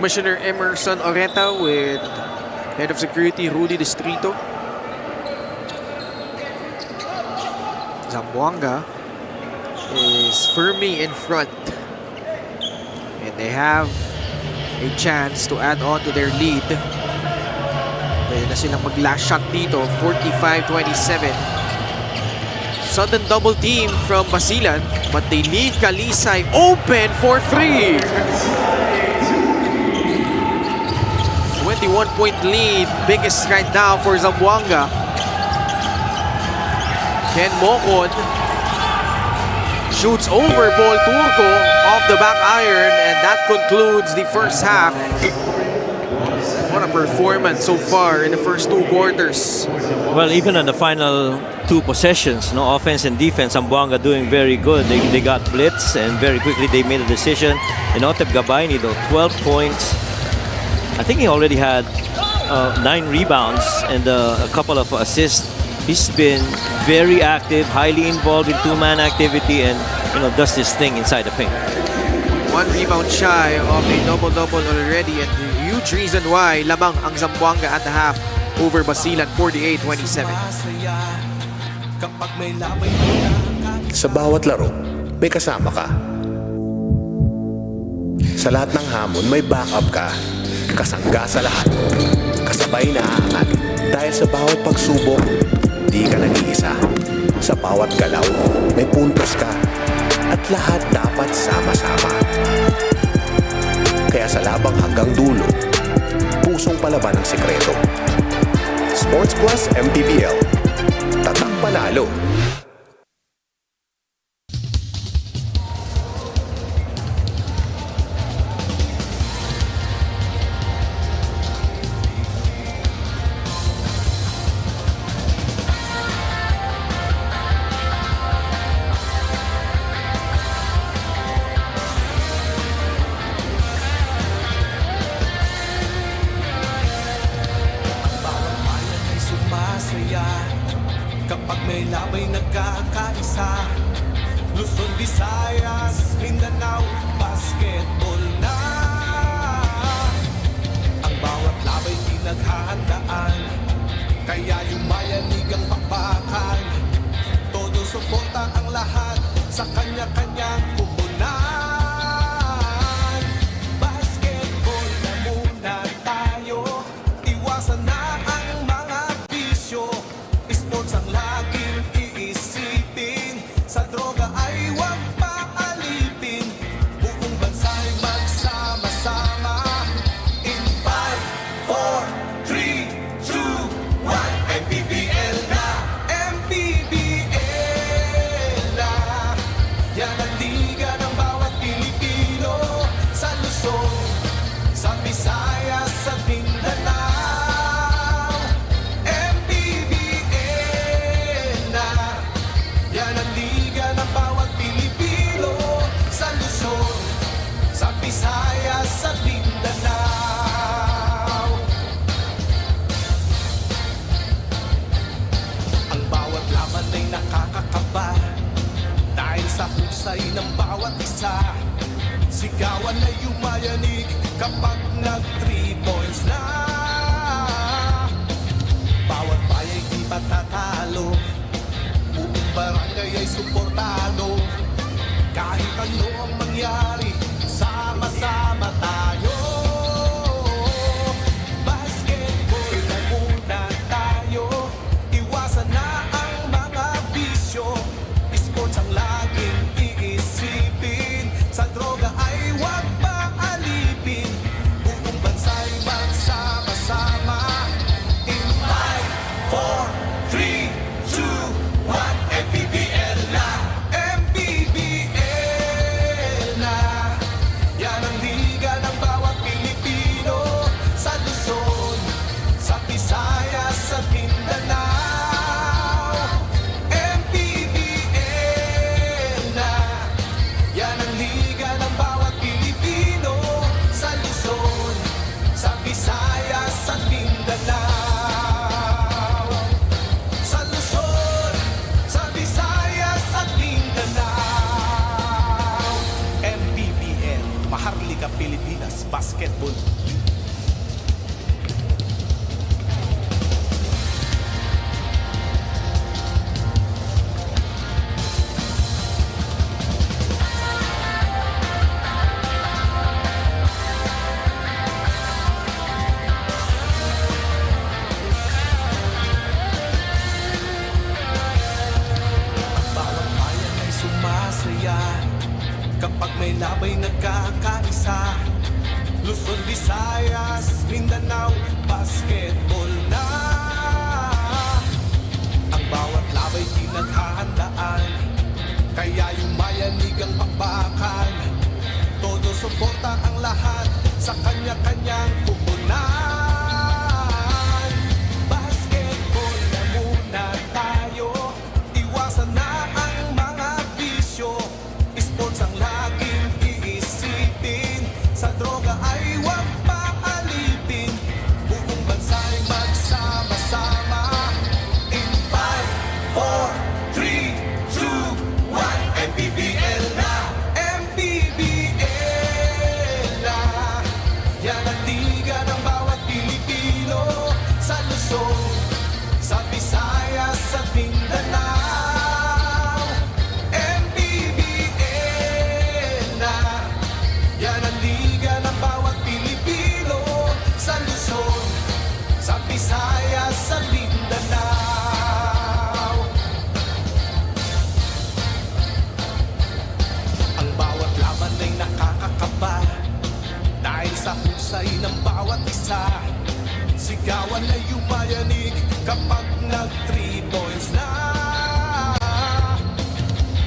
Commissioner Emerson Oreta with Head of Security Rudy Distrito. Zamboanga is firmly in front. And they have a chance to add on to their lead. Pwede na silang mag-last shot dito, 45-27. Sudden double team from Basilan, but they leave Kalisay open for 3. 21-point lead, biggest right now for Zamboanga. Ken Mocon shoots over Paul Turco off the back iron, and that concludes the first half. What a performance so far in the first 2 quarters. Well, even on the final 2 possessions, offense and defense, Zamboanga doing very good. They got blitz and very quickly they made a decision. And Otep Gabayni though, 12 points. I think he already had 9 rebounds and a couple of assists. He's been very active, highly involved in 2-man activity, and does this thing inside the paint. 1 rebound shy of a double-double already, and the huge reason why lamang ang Zamboanga at the half over Basilan, 48-27. Sa bawat laro, may kasama ka. Sa lahat ng hamon, may backup ka. Kasangga sa lahat. Kasabay na aangat. Dahil sa bawat pagsubok, di ka nag-iisa. Sa bawat galaw, may puntos ka. At lahat dapat sama-sama. Kaya sa labang hanggang dulo, pusong palaban ang sikreto. Sports Plus MPBL. Tatak panalo. Mindanao, basketball na. Ang bawat labay pinaghahandaan, kaya yumayanig ang pakbakan. Todo suporta ang lahat sa kanya-kanyang puhunan. Basketball na muna tayo, iwasan na ang mga bisyo. Sports ang laging iisipin, sa droga ay huwag paalipin. Buong bansa'y magsama-sama. In 5, 4, 3, 2, 1, MPBL na, MPBL na. Yan ang liga ng bawat Pilipino, sa Luzon, sa Visayas, sa Mindanao. MPBL na. Yan ang liga ng bawat Pilipino, sa Luzon, sa Visayas, sa Mindanao. Ang bawat laban ay nakakakaba, dahil sa husay ng bawat isa. Sigawan ay yumayanig kapag nag-3 points na. Bawat bayay di matatalo, buong barangay ay suportado. Kahit ano ang mangyari, sama-sama tayo. Basketball na muna tayo, iwasan na ang mga bisyo. Sports ang laging iisipin, sa droga ay huwag paalipin. Buong bansa'y magsama-sama. In 5, 4, 3, 2, 1, MPBL na, MPBL na. Yan ang liga ng bawat Pilipino, sa Luzon, sa Visayas, sa Mindanao. MPBL na. Yan ang liga ng bawat Pilipino, sa Luzon, sa Visayas, sa Mindanao. Sa Luzon, sa Visayas, at Mindanao. MPBL, Maharlika Pilipinas Basketball. Bawat bayan ay sumasaya kapag may labay nagkakaisa. Luzon, Visayas, Mindanao, basketball na. Ang bawat labay pinaghahandaan, kaya yumayanig ang pakbakan. Todo suporta ang lahat sa kanya-kanyang puhunan. Basketball na muna tayo, iwasan na ang mga bisyo. Sports ang laging iisipin, sa droga ay huwag paalipin. Buong bansa'y magsama-sama. In 5, 4, 3, 2, 1, MPBL na, MPBL na. Yan ang liga ng bawat Pilipino, sa Luzon, sa Visayas, sa Mindanao. MPBL na. Yan ang liga ng bawat Pilipino, sa Luzon, sa Visayas, sa Mindanao. Ang bawat laban ay nakakakaba, dahil sa husay ng bawat isa. Sigawan ay yumayanig kapag nag-3 points na.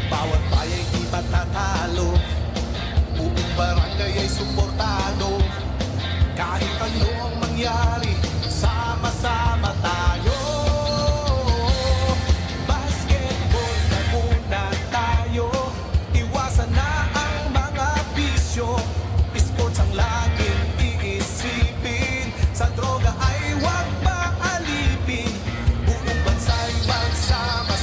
Bawat bayay di matatalo, buong barangay ay suportado. Kahit ano ang mangyari, sama-sama tayo. Basketball na muna tayo, iwasan na ang mga bisyo. Sports ang laging iisipin, sa droga ay huwag paalipin. Buong bansa'y magsama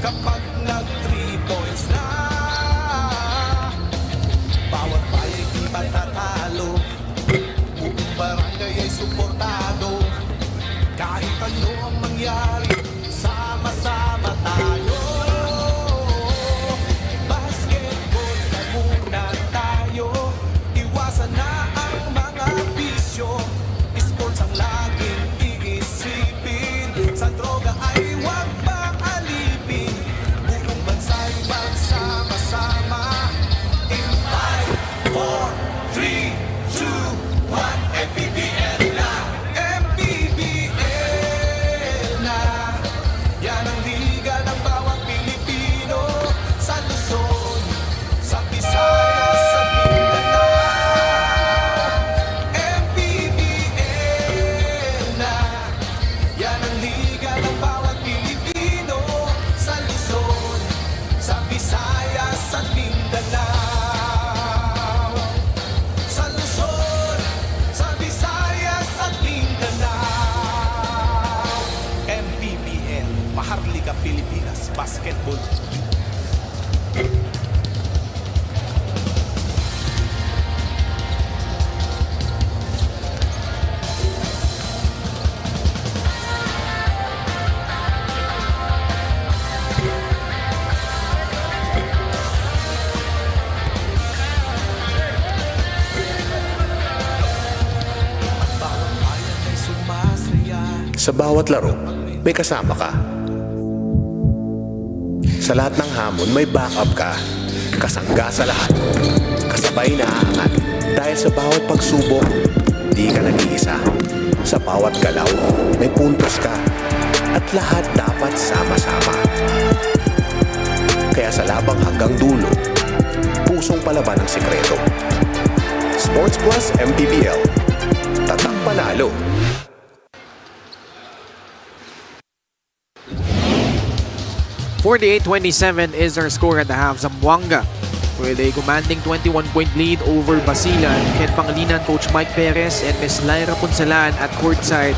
kapag nag 3 points na. Bawat baya'y di matatalo, buong barangay ay suportado. Kahit ano ang mangyari, sama-sama tayo. Basketball na muna tayo, iwasan na ang mga bisyo. Sports ang laging iisipin, sa droga ay huwag pang alipin. Buong bansa'y magsama-sama. In 5, 4, 3, 2, 1, MPBL na, MPBL na. Yan ang liga ng bawat Pilipino, sa Luzon, sa Visayas, sa Mindanao. MPBL na. Yan ang liga ng bawat Pilipino, sa Luzon, sa Visayas, sa Mindanao. Sa Luzon, sa Visayas, at Mindanao. MPBL, Maharlika Pilipinas Basketball. Bawat bayan ay sumasaya. Sa bawat laro, may kasama ka. Sa lahat ng hamon, may backup ka. Kasangga sa lahat. Kasabay na aangat. Dahil sa bawat pagsubok, di ka nag-iisa. Sa bawat galaw, may puntos ka. At lahat dapat sama-sama. Kaya sa labang hanggang dulo, pusong palaban ang sikreto. Sports Plus MPBL. Tatak panalo. 48-27 is our score at the half. Zamboanga with a commanding 21-point lead over Basilan. Ken Pangilinan, Coach Mike Perez, and Miss Lyra Punsalan at courtside.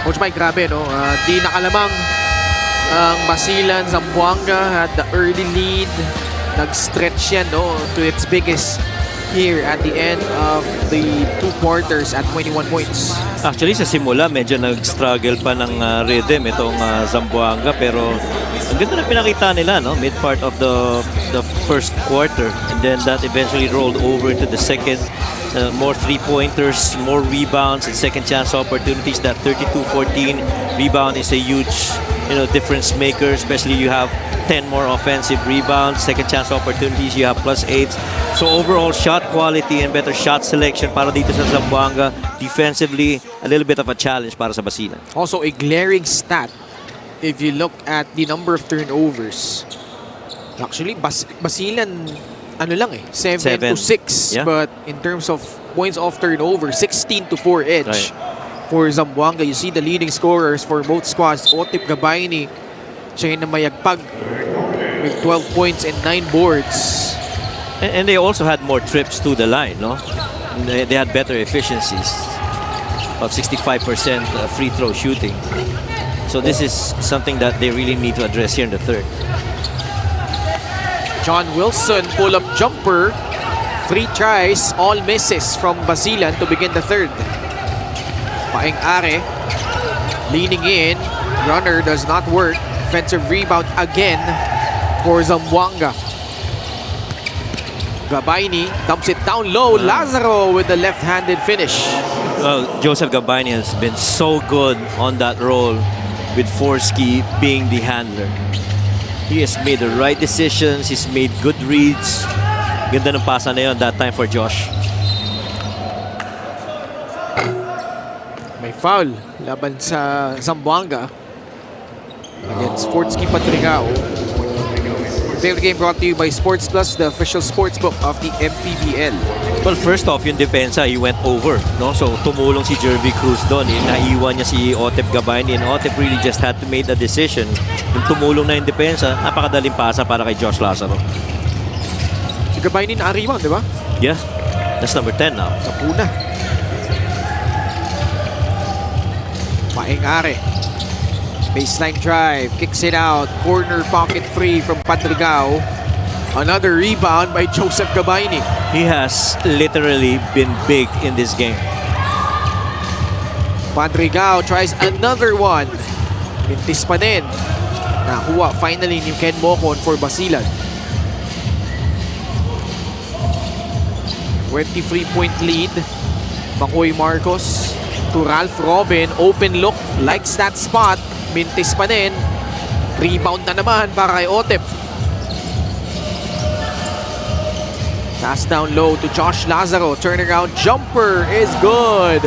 Coach Mike, grabe, no? Di nakalamang ang Basilan. Zamboanga had the early lead. Nag-stretch yan, no, to its biggest here at the end of the 2 quarters at 21 points. Actually, sa simula, medyo nag-struggle pa ng rhythm itong Zamboanga, pero ang ganda na pinakita nila, no? Mid part of the first quarter, and then that eventually rolled over into the second. More three-pointers, more rebounds, and second chance opportunities. That 32-14 rebound is a huge, difference maker, especially you have 10 more offensive rebounds, second chance opportunities, you have +8. So overall shot quality and better shot selection para dito sa Zamboanga. Defensively, a little bit of a challenge para sa Basilan. Also a glaring stat if you look at the number of turnovers. Actually, Basilan, 7-6. Yeah. But in terms of points off turnover, 16-4 edge. Right. For Zamboanga, you see the leading scorers for both squads. Otip Gabayni, siya yung namayagpag with 12 points and 9 boards. And they also had more trips to the line, no? They had better efficiencies. About 65% free throw shooting. So this is something that they really need to address here in the third. John Wilson, pull-up jumper. 3 tries, all misses from Basilan to begin the third. Paeng Are, leaning in. Runner does not work. Offensive rebound again for Zamboanga. Gabayni dumps it down low. Lazaro with the left-handed finish. Well, Joseph Gabayni has been so good on that role with Forsky being the handler. He has made the right decisions. He's made good reads. Ganda ng pasa na yun that time for Josh. May foul laban sa Zamboanga against Forsky Patrigao. Favorite game brought to you by Sports Plus, the official sportsbook of the MPBL. Well, first off, yung depensa, he went over, no? So, tumulong si Jervy Cruz doon. Naiwan niya si Otep Gabayni, and Otep really just had to make a decision. Yung tumulong na yung depensa, napakadaling pasa para kay Josh Lazaro. Si Gabayni na-rebound, di ba? Yeah, that's number 10 now. Sa puna. Paeng Are. Baseline drive, kicks it out. Corner pocket free from Padrigao. Another rebound by Joseph Gabayni. He has literally been big in this game. Padrigao tries another one. Mintis pa din. Nakuha finally ni Ken Mocon for Basilan. 23-point lead. Makoy Marcos to Ralph Robin. Open look. Likes that spot. Mintis pa din. Rebound na naman para kay Otep. Pass down low to Josh Lazaro. Turnaround jumper is good.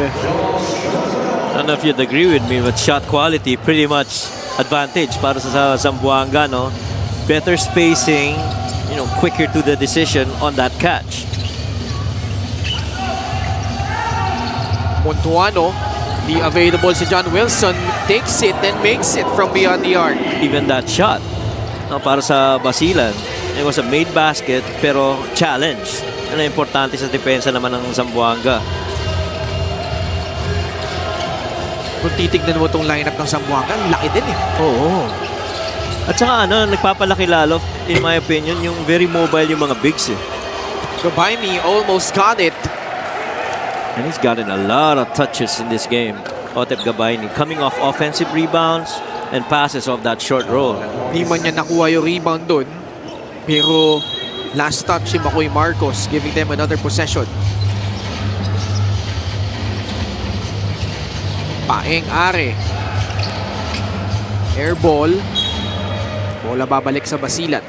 I don't know if you'd agree with me, but shot quality pretty much advantage para sa Zamboanga, no? Better spacing, quicker to the decision on that catch. Montuano, the available si John Wilson, takes it and makes it from beyond the arc. Even that shot, para sa Basilan, it was a made basket pero challenge. Importante sa depensa naman ng Zamboanga. Kung titignan mo itong lineup ng Zamboanga, laki din eh. Oo. At saka nagpapalaki lalo, in my opinion, yung very mobile yung mga bigs eh. Gabayni almost got it. And he's gotten a lot of touches in this game. Otep Gabayni coming off offensive rebounds and passes off that short roll. Di man niya nakuha yung rebound dun. Pero last touch si Makoy Marcos, giving them another possession. Paeng Are. Air ball. Bola babalik sa Basilan.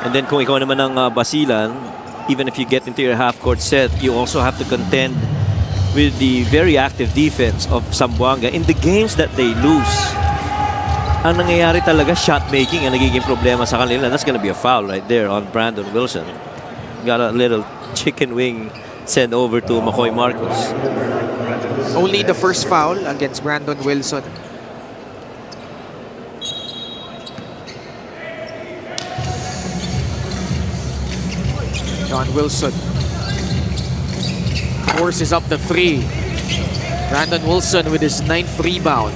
And then kung ikaw naman ang Basilan, even if you get into your half-court set, you also have to contend with the very active defense of Zamboanga in the games that they lose. Ang nangyayari talaga, shot-making ang nagiging problema sa kanila. That's gonna be a foul right there on Brandon Wilson. Got a little chicken wing sent over to Makoy Marcos. Only the first foul against Brandon Wilson. John Wilson forces up the three. Brandon Wilson with his 9th rebound.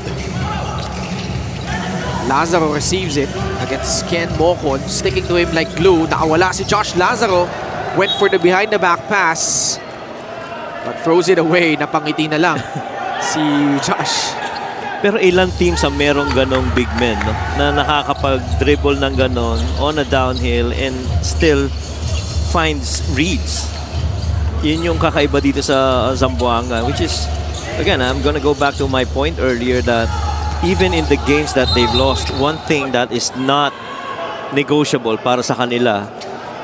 Lazaro receives it against Ken Mocon, sticking to him like glue. Nakawala si Josh Lazaro. Went for the behind the back pass, but throws it away. Napangiti na lang si Josh. Pero ilang teams ang merong ganong big men, no? Na nakakapag-dribble ng ganon on a downhill and still finds reads. Yun yung kakaiba dito sa Zamboanga, which is, again, I'm gonna go back to my point earlier that even in the games that they've lost, one thing that is not negotiable para sa kanila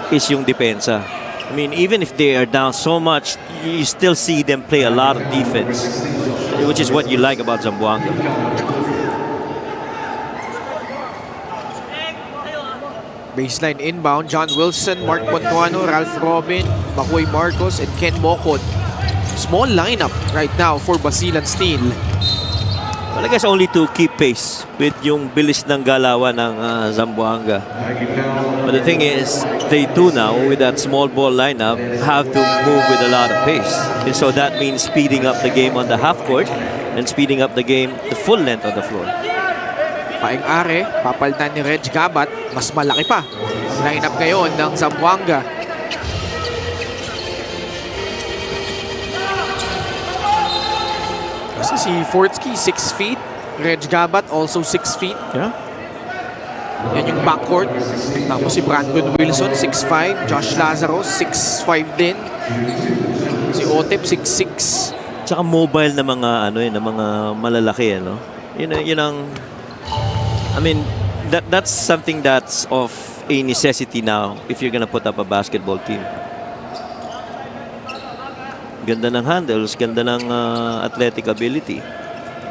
is yung depensa. I mean, even if they are down so much, you still see them play a lot of defense, which is what you like about Zamboanga. Baseline inbound, John Wilson, Mark Montuano, Ralph Robin, Makoy Marcos, and Ken Mocon. Small lineup right now for Basilan Steel. Well, I guess only to keep pace with yung bilis ng galawan ng Zamboanga. But the thing is, they do now, with that small ball lineup, have to move with a lot of pace. And so that means speeding up the game on the half court and speeding up the game the full length of the floor. Paeng Are, papalitan ni Reg Gabat, mas malaki pa ang lineup ngayon ng Zamboanga. Kasi si Fortsky 6 feet, Reg Gabat also 6 feet. Yeah. Yan yung backcourt. Tapos si Brandon Wilson 6'5", Josh Lazaro 6'5" din. Si Otep 6'6". Tsaka mobile na mga na mga malalaki, ano. Yun ang I mean, that's something that's of a necessity now if you're gonna put up a basketball team. Ganda ng handles, ganda ng athletic ability.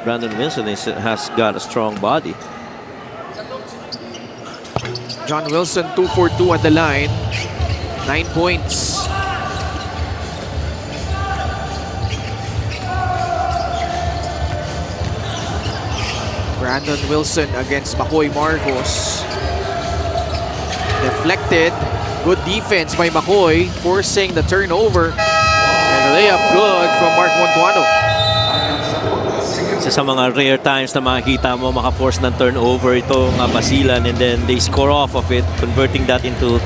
Brandon Wilson has got a strong body. John Wilson 2 for 2 at the line. 9 points. Brandon Wilson against Makoy Marcos. Deflected. Good defense by Makoy, forcing the turnover. And a layup good from Mark Montuano. Isa sa mga rare times na makikita mo maka-force ng turnover itong Basilan, and then they score off of it, converting that into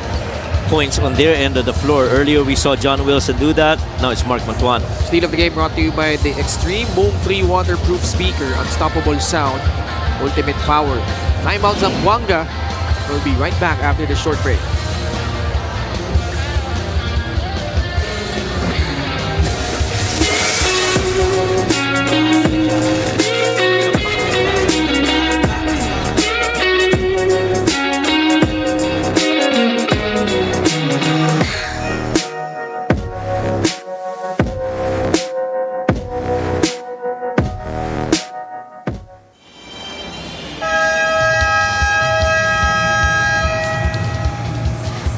points on their end of the floor. Earlier we saw John Wilson do that. Now it's Mark Montuano. Steal of the game brought to you by the Extreme Boom 3 waterproof speaker. Unstoppable sound, ultimate power. Timeout Zamboanga. We'll be right back after the short break.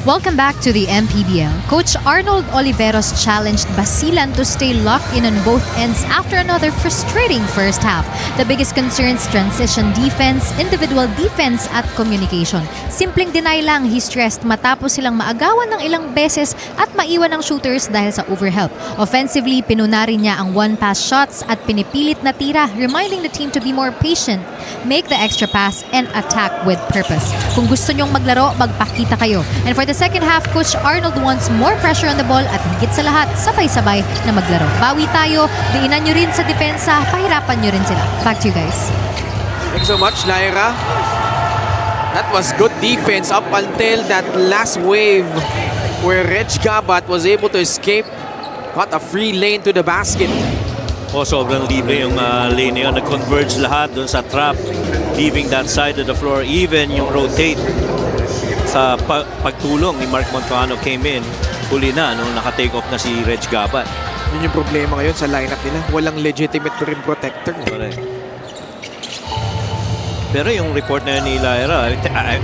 Welcome back to the MPBL. Coach Arnold Oliveros challenged Basilan to stay locked in on both ends after another frustrating first half. The biggest concerns, transition defense, individual defense at communication. Simpleng deny lang, he stressed, matapos silang maagawan ng ilang beses at maiwan ng shooters dahil sa overhelp. Offensively, pinuna rin niya ang one-pass shots at pinipilit na tira, reminding the team to be more patient, make the extra pass, and attack with purpose. Kung gusto nyong maglaro, magpakita kayo. And for the second half, Coach Arnold wants more pressure on the ball at higit sa lahat, sabay-sabay na maglaro. Bawi tayo, diinan nyo rin sa depensa, pahirapan nyo rin sila. Back to you guys. Thanks so much, Lyra. That was good defense up until that last wave where Reg Gabat was able to escape. Got a free lane to the basket. Sobrang libre yung lane yun. Nag-converge lahat dun sa trap, leaving that side of the floor. Even yung rotate sa pagtulong ni Mark Montuano came in, huli na nung naka-take off na si Reg Gabat. Yun yung problema ngayon sa lineup nila. Walang legitimate rim protector. Correct. Pero yung report na yun ni Lyra,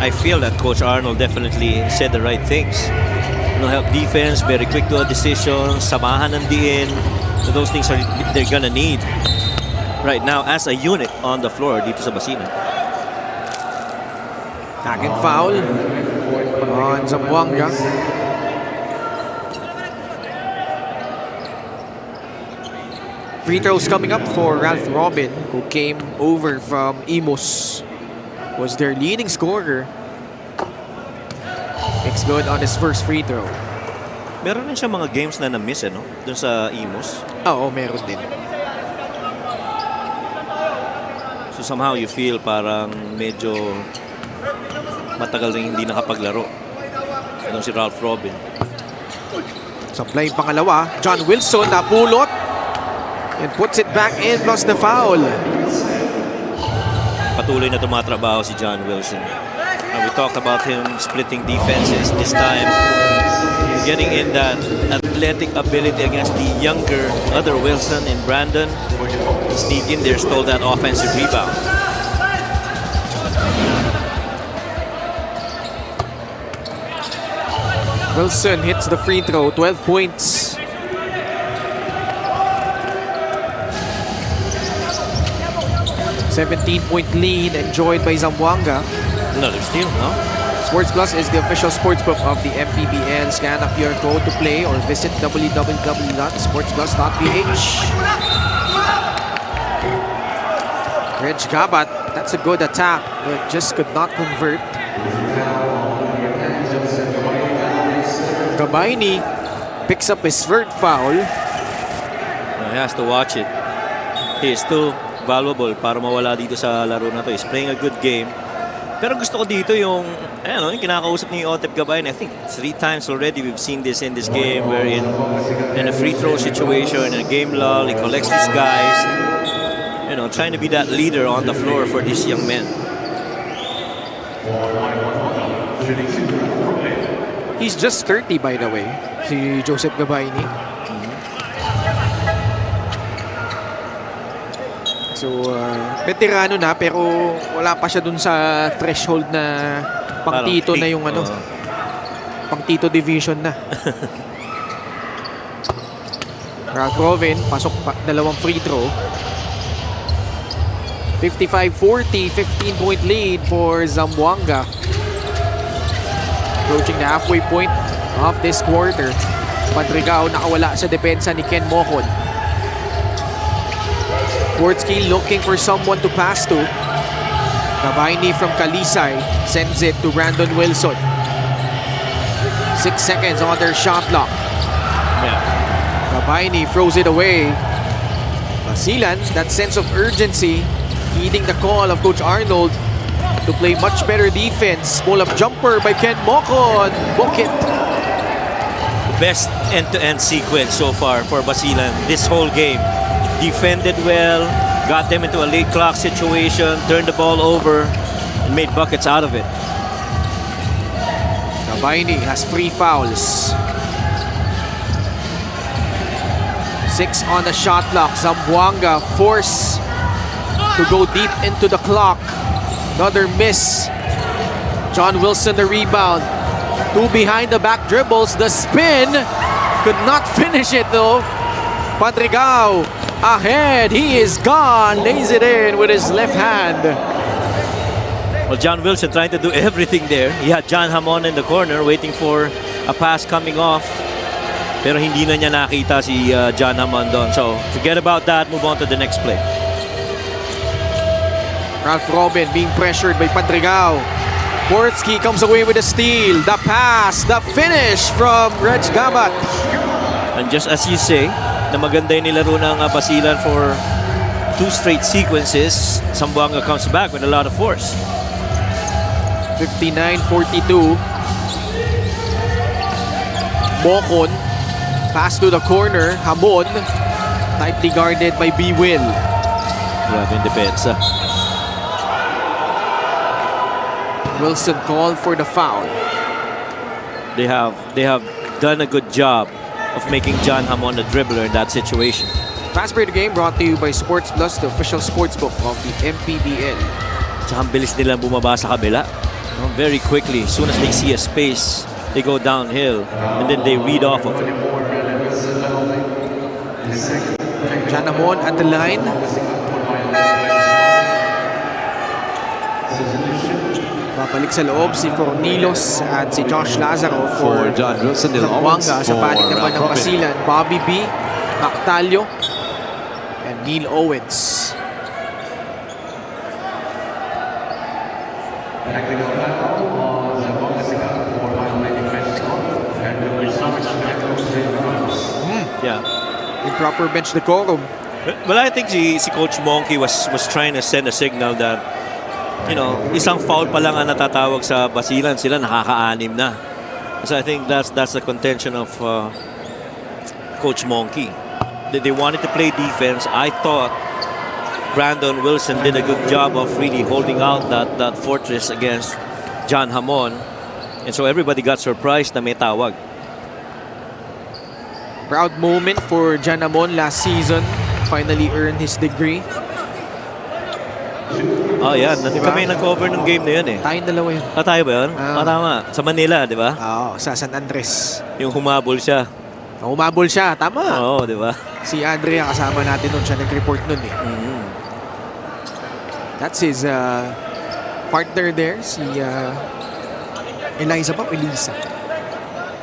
I feel that Coach Arnold definitely said the right things. Help defense, very quick to a decision, samahan ng diin. So those things they're gonna need right now as a unit on the floor dito sa Basilan. Second foul on Zamboanga. Free throws coming up for Ralph Robin, who came over from Imus. Was their leading scorer. Makes good on his first free throw. Meron rin siya mga games na na-miss, no? Doon sa Imus. Oo, meron din. So somehow you feel parang medyo matagal rin hindi nakapaglaro. Doon si Ralph Robin. Supply pangalawa. John Wilson napulot and puts it back in plus the foul. Patuloy na tumatrabaho si John Wilson. We talked about him splitting defenses. This time, getting in that athletic ability against the younger other Wilson and Brandon. Sneak in there, stole that offensive rebound. Wilson hits the free throw, 12 points. $17-point lead enjoyed by Zamboanga. Another steal, no? Sports Plus is the official sportsbook of the MPBL. Scan a QR code to play or visit www.sportsplus.ph. Reg Gabat, that's a good attack, but just could not convert. Gabaini picks up his third foul. He has to watch it. He is still valuable para mawala dito sa laro na to. He's playing a good game. Pero gusto ko dito yung yung kinakausap ni Otep Gabaini. I think 3 times already we've seen this in this game where in a free throw situation, in a game lull, he collects these guys. Trying to be that leader on the floor for these young men. He's just 30, by the way, si Joseph Gabaini. So, veterano na pero wala pa siya dun sa threshold na pang-tito na yung pang-tito division na. Ralph Robin, pasok pa, dalawang free throw. 55-40, 15-point lead for Zamboanga. Approaching the halfway point of this quarter. Padrigao nakawala sa depensa ni Ken Mocon. Portsky looking for someone to pass to. Kabaini from Kalisay sends it to Brandon Wilson. 6 seconds on their shot clock. Yeah. Kabaini throws it away. Basilan, that sense of urgency, heeding the call of Coach Arnold to play much better defense. Pull-up jumper by Ken Mocon. Book it. Best end-to-end sequence so far for Basilan this whole game. Defended well, got them into a late clock situation, turned the ball over, and made buckets out of it. Kabaini has 3 fouls. 6 on the shot clock. Zamboanga forced to go deep into the clock. Another miss. John Wilson the rebound. 2 behind the back dribbles. The spin. Could not finish it though. Padrigao ahead. He is gone. Lays it in with his left hand. Well, John Wilson trying to do everything there. He had John Hamon in the corner waiting for a pass coming off. Pero hindi na niya nakita si John Hamon doon. So, forget about that. Move on to the next play. Ralph Robin being pressured by Padrigao. Portsky comes away with a steal. The pass, the finish from Reg Gabat. And just as you say, na maganda yung nilaro ng Basilan for 2 straight sequences, Zamboanga comes back with a lot of force. 59-42. Mocon. Pass to the corner. Hamon. Tightly guarded by B. Will. Grabe yung depensa. Wilson called for the foul. They have done a good job of making John Hamon a dribbler in that situation. Fast break the game brought to you by Sports Plus, the official sportsbook of the MPBL. Tsaka ang bilis nilang bumaba sa kabila. Very quickly, as soon as they see a space, they go downhill and then they read off of it. John Hamon at the line. Babalik sa loob si Fornilos at si Josh Lazaro for John Wilson, Neil Owens Zamboanga. Sa panig for naman ng Robin. Basilan, Bobby B, Mactalio, and Neil Owens. Yeah. Improper bench decorum. Well, I think si Coach Monkey was trying to send a signal that, you know, isang foul pa lang ang natatawag sa Basilan, sila nakaka-anim na. So I think that's the contention of Coach Monkey. They wanted to play defense. I thought Brandon Wilson did a good job of really holding out that fortress against John Hamon. And so everybody got surprised na may tawag. Proud moment for John Hamon last season. Finally earned his degree. Oh, yan. Diba? Kami nag-cover ng game na yun eh. Tayong dalawa yun. Tayo ba yun? Ah. Tama. Sa Manila, di ba? Oo, sa San Andres. Yung humabol siya. Umabol siya, tama. Oo, di ba? Si Andrea kasama natin nun. Siya nag-report nun eh. That's his partner there, si Eliza ba? Elisa.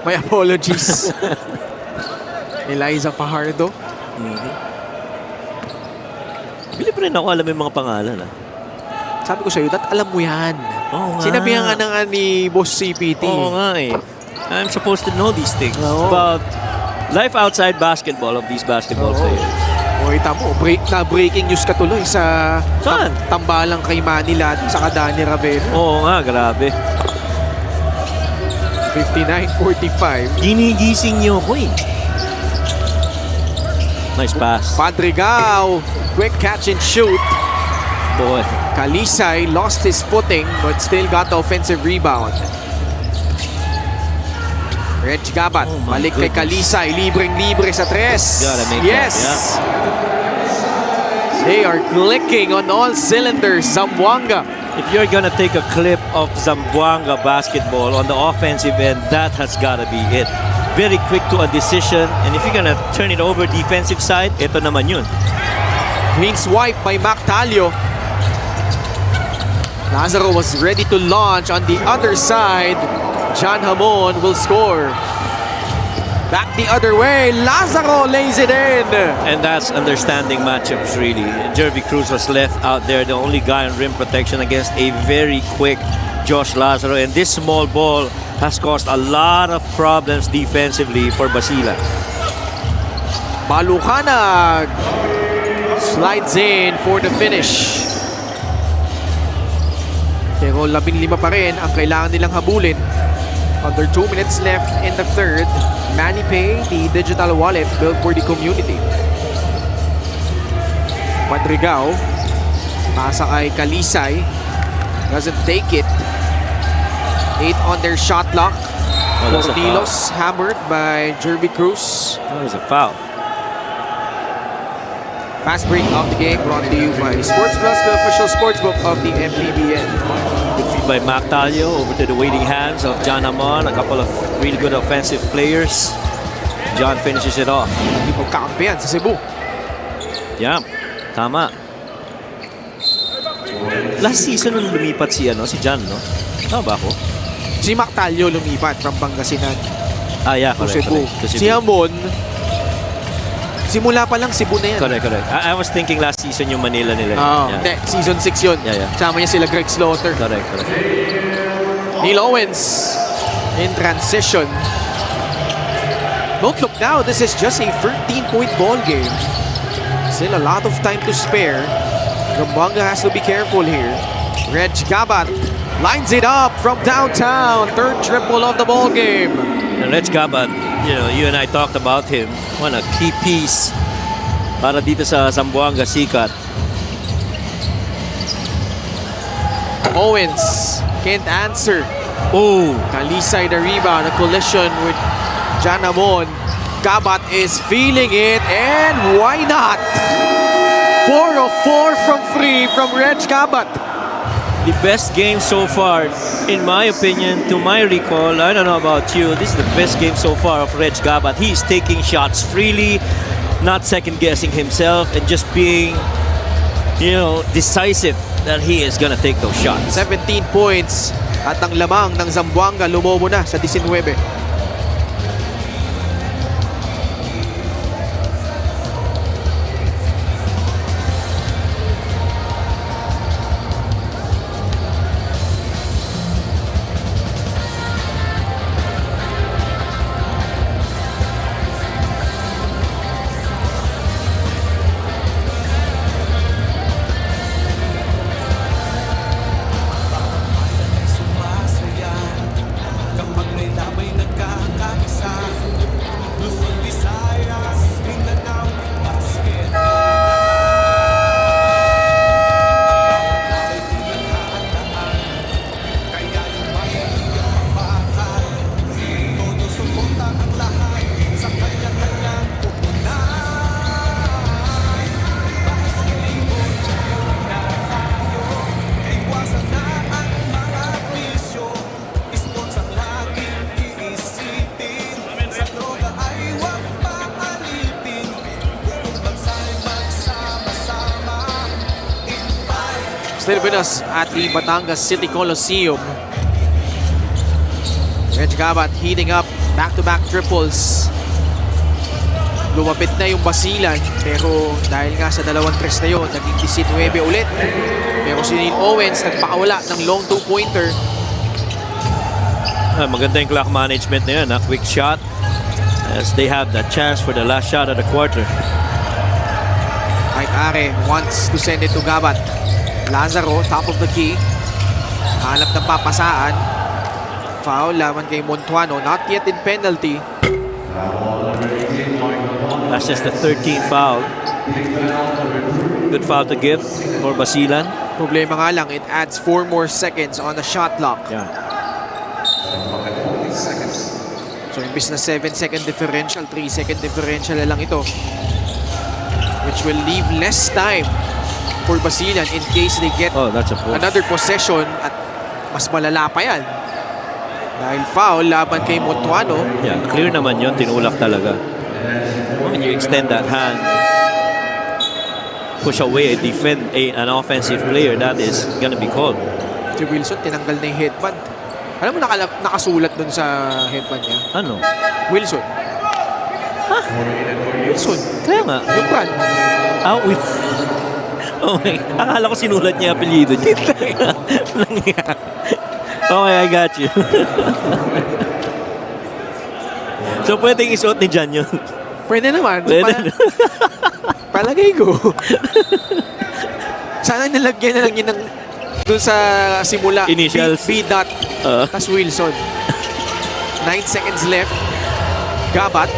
My apologies. Eliza Fajardo. Bilib rin ako alam yung mga pangalan. Sabi ko sa'yo, alam mo yan. Oo nga. Sinabihan nga na nga ni Boss CPT. Oo nga eh. I'm supposed to know these things Oo. about life outside basketball of these basketball players. O, ita mo, breaking news ka tuloy sa Saan? tambalang kay Manny Latin sa Dani Ravelo. Oo nga, grabe. 59-45. Ginigising niyo ko eh. Nice pass. Padrigao, quick catch and shoot. Boy. Kalisay lost his footing but still got the offensive rebound. Reg Gabat, Oh my balik kay goodness. Kalisay, libreng-libre sa tres. Gotta make yes! They are clicking on all cylinders, Zamboanga. If you're gonna take a clip of Zamboanga basketball on the offensive end, that has gotta be it. Very quick to a decision, and if you're gonna turn it over defensive side, ito naman yun. Clean swipe by Mactalio. Lazaro was ready to launch on the other side. John Hamon will score. Back the other way. Lazaro lays it in. And that's understanding matchups, really. Jervy Cruz was left out there, the only guy on rim protection against a very quick Josh Lazaro. And this small ball has caused a lot of problems defensively for Basilan. Balukanag slides in for the finish. Pero 15 pa rin ang kailangan nilang habulin. Under 2 minutes left in the third. MANNY Pay, the digital wallet built for the community. Padrigao, pasa kay Kalisay, doesn't take it. 8 on their shot clock. that's a Cordilos hammered by Jervy Cruz. That was a foul. Fast break of the game brought to you by Sports Plus, the official sportsbook of the MPBL. Good feed by Mac Talio over to the waiting hands of John Amon. A couple of really good offensive players. John finishes it off. Hindi magkakampihan sa Cebu. Yeah, tama. Last season nung lumipat si John, no? Tama ba ako? Si Mactalio lumipat from Pangasinan Yeah, to correct. Cebu. To Cebu. Si Hamon, simula pa lang Cebu na yan. Correct. I was thinking last season yung Manila nila. Hindi, season 6 yun. Yeah. Sama niya sila Greg Slaughter. Correct. Neil Owens in transition. Don't look now, this is just a 13-point ball game. Still a lot of time to spare. Zamboanga has to be careful here. Reg Gabat lines it up from downtown. Third triple of the ball game. And Reg Gabat, you and I talked about him. One a key piece para dito sa Zamboanga sikat. Owens can't answer. Oh, Kalisay the rebound, a collision with Janamon. Gabat is feeling it, and why not? 4 of 4 from 3 from Reg Gabat. the best game so far, in my opinion, to my recall. I don't know about you. This is the best game so far of Reg Gabat. He's taking shots freely, not second-guessing himself, and just being, decisive that he is gonna take those shots. 17 points at ang lamang ng Zamboanga lumobo na sa 19. sumasaya kapag may damay nagkakaisa. Luzon, Visayas, Mindanao, basket. Ay di naghahandaan, kaya yung bayan iyong mapakal. Todo suporta ang lahat sa kanya-kanyang pupunan. Basketball, na tayo, iwasan na ang mga bisyo. Sports ang laging iisipin, sa droga ay huwag paalipin. Buong bansa'y magsama-sama, Still with us at the Batangas City Coliseum. Reg Gabat heating up back-to-back triples. Lumapit na yung Basilan, pero dahil nga sa dalawang tres na yun, naging 19 ulit. Pero si Neil Owens nagpakawala ng long two-pointer. Maganda yung clock management na yun. Quick shot as they have that chance for the last shot of the quarter. Mike Are wants to send it to Gabat. Lazaro, top of the key. Hanap ng papasaan. Foul laban kay Montuano. Not yet in penalty. That's just the 13th foul. Good foul to give for Basilan. Problema nga lang, it adds 4 more seconds on the shot clock. Yeah. So imbis na 7-second differential, 3-second differential na lang ito. Which will leave less time for Basilan in case they get Oh, that's a foul. another possession at mas malala pa yan. Dahil foul laban kay Montuano. Yeah, clear naman yun. Tinulak talaga. When you extend that hand, push away an offensive player, that is gonna be called. Si Wilson tinanggal na yung headband. Alam mo nakasulat dun sa headband niya? Ano? Wilson. Wilson. Kaya nga. Yung brand. Ah, okay. Akala ko sinulat niya apelyido niya. Okay, I got you. So, pwedeng isuot ni John yun. Pwede naman. Pwede. Palagay ko. Sana nilagyan na lang yun ng doon sa simula. Initials. B. dot. Tas Wilson. 9 seconds left. Gabat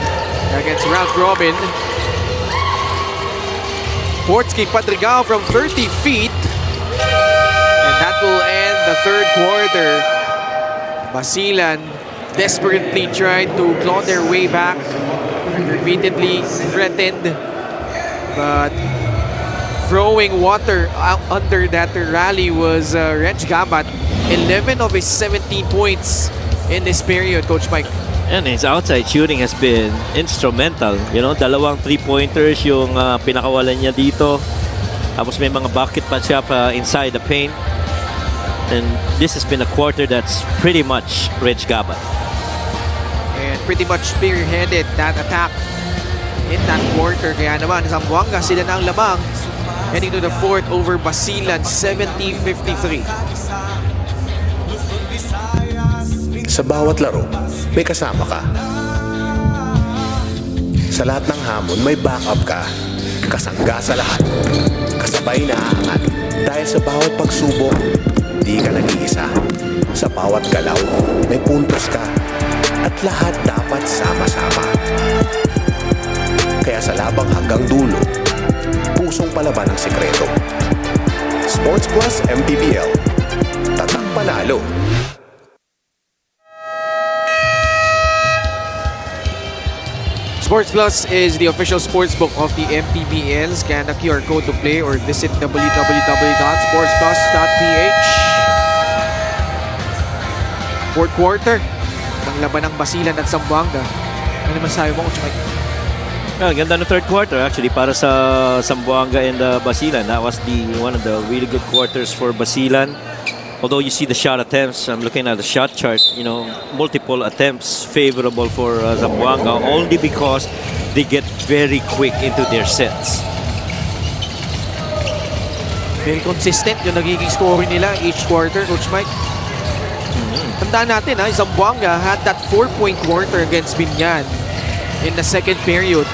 against Ralph Robin. Portsky Padrigao from 30 feet. And that will end the third quarter. Basilan desperately tried to claw their way back. Repeatedly threatened. But throwing water out under that rally was Reg Gabat. 11 of his 17 points in this period, Coach Mike. And his outside shooting has been instrumental. You know, dalawang 3-pointers yung pinakawalan niya dito. Tapos may mga bucket pa siya inside the paint. And this has been a quarter that's pretty much Reg Gabat. And pretty much spearheaded that attack in that quarter. Kaya naman, Zamboanga sila na ang lamang. Heading to the fourth over Basilan, 70-53. Sa bawat laro, may kasama ka. Sa lahat ng hamon, may backup ka. Kasangga sa lahat. Kasabay na aangat. Dahil sa bawat pagsubok, di ka nag-iisa. Sa bawat galaw, may puntos ka. At lahat dapat sama-sama. Kaya sa labang hanggang dulo, pusong palaban ang sikreto. Sports Plus MPBL. Tatak panalo. Sports Plus is the official sportsbook of the MPBL. Scan the QR code to play or visit www.sportsplus.ph. Fourth quarter ng laban ng Basilan at Zamboanga. Ano masabi mo, Coach Mike? Ganda ng third quarter actually para sa Zamboanga and Basilan. That was one of the really good quarters for Basilan. Although you see the shot attempts, I'm looking at the shot chart, you know, multiple attempts favorable for Zamboanga only because they get very quick into their sets. Very consistent yung nagiging scoring nila each quarter, Coach Mike. Tandaan natin, Zamboanga had that 4-point quarter against Binyan in the second period.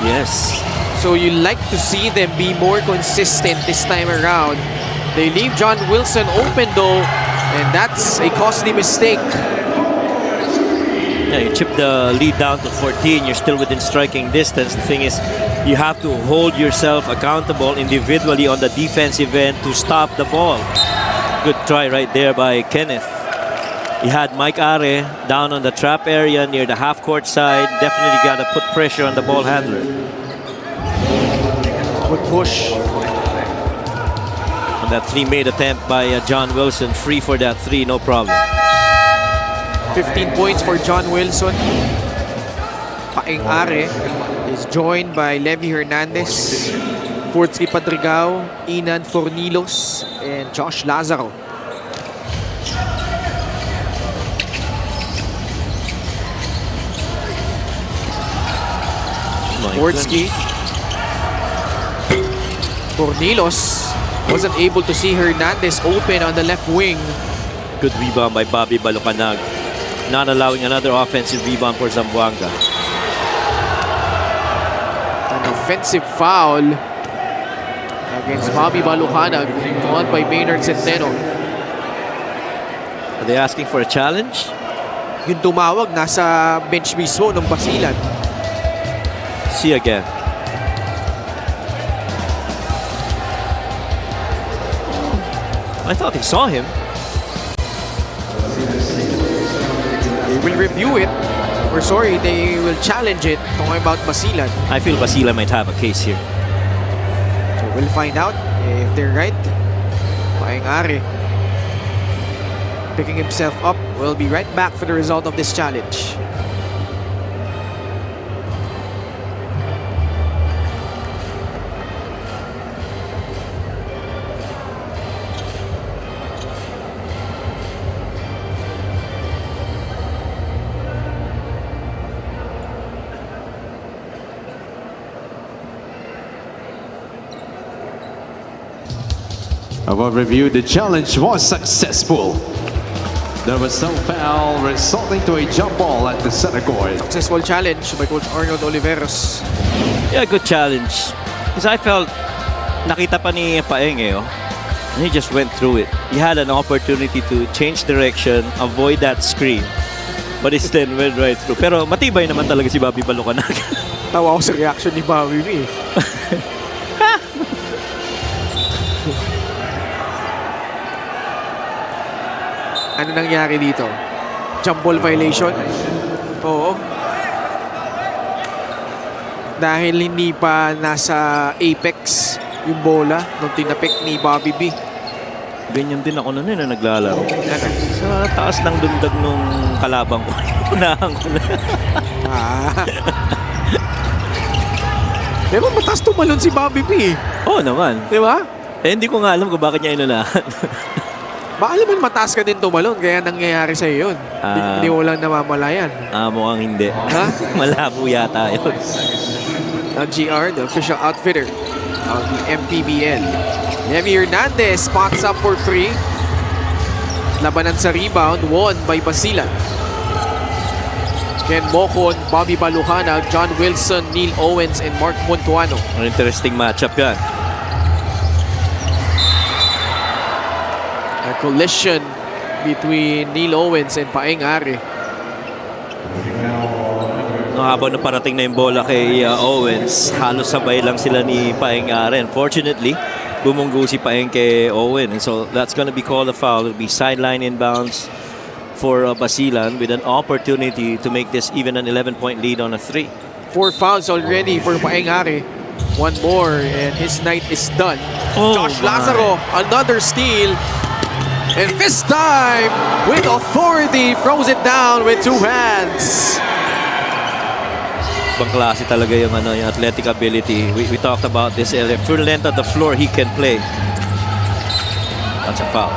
Yes. So you like to see them be more consistent this time around. They leave John Wilson open though, and that's a costly mistake. Yeah, you chip the lead down to 14, you're still within striking distance. The thing is, you have to hold yourself accountable individually on the defensive end to stop the ball. Good try right there by Kenneth. He had Mike Are down on the trap area near the half-court side. Definitely got to put pressure on the ball handler. Good push. And that three-made attempt by John Wilson. Free for that three, no problem. 15 points for John Wilson. Paeng Are is joined by Levi Hernandez, Portsky Padrigao, Inan Fornilos, and Josh Lazaro. Portsky. Fornilos wasn't able to see Hernandez open on the left wing. Good rebound by Bobby Balucanag. Not allowing another offensive rebound for Zamboanga. An offensive foul against Bobby Balucanag, called by Maynard Centeno. Are they asking for a challenge? Yung tumawag nasa bench mismo ng Basilan. See again. I thought he saw him. They will review it. Or sorry, they will challenge it. Talking about Basilan. I feel Basilan might have a case here. So we'll find out if they're right. Paeng Are picking himself up. We'll be right back for the result of this challenge. Upon review, the challenge was successful. There was no foul, resulting to a jump ball at the center court. Successful challenge by Coach Arnold Oliveros. Yeah, good challenge. Because I felt, nakita pa ni Paeng oh. And he just went through it. He had an opportunity to change direction, avoid that screen. But he still went right through. Pero matibay naman talaga si Bobby Balucanag. Tawa ako sa reaction ni Bobby B. Ano nangyari dito? Jump ball violation? Oo. Dahil hindi pa nasa apex yung bola nung tinapik ni Bobby B. Ganyan din ako noon na naglalaro. Sa taas ng dundag nung kalabang ko. Unahan ko na. Pero mataas tumalon si Bobby B. Oo naman. Di ba? Eh, hindi ko nga alam kung bakit niya inunahan. Baka naman mataas ka din tumalon, kaya nangyayari sa'yo yun. Hindi mo lang namamalayan. Mukhang hindi. Ha? Malabo yata yun. Ang GR, the official outfitter of the MPBL. Nemi Hernandez spots up for 3. Labanan sa rebound, won by Basilan. Ken Mocon, Bobby Balucanag, John Wilson, Neil Owens, and Mark Montuano. An interesting matchup yan. A collision between Neil Owens and Paeng Are. No, habang naparating na yung bola kay Owens, halos sabay lang sila ni Paeng Are. Unfortunately, bumunggo si Paeng kay Owen. And so that's gonna be called a foul. It'll be sideline inbounds for Basilan with an opportunity to make this even an 11-point lead on a 3. 4 fouls already for Paeng Are. One more and his night is done. Oh, Josh my. Lazaro, another steal. And this time, with authority, throws it down with 2 hands. Ibang klase talaga yung, yung athletic ability. We talked about this earlier. For the length of the floor, he can play. That's a foul.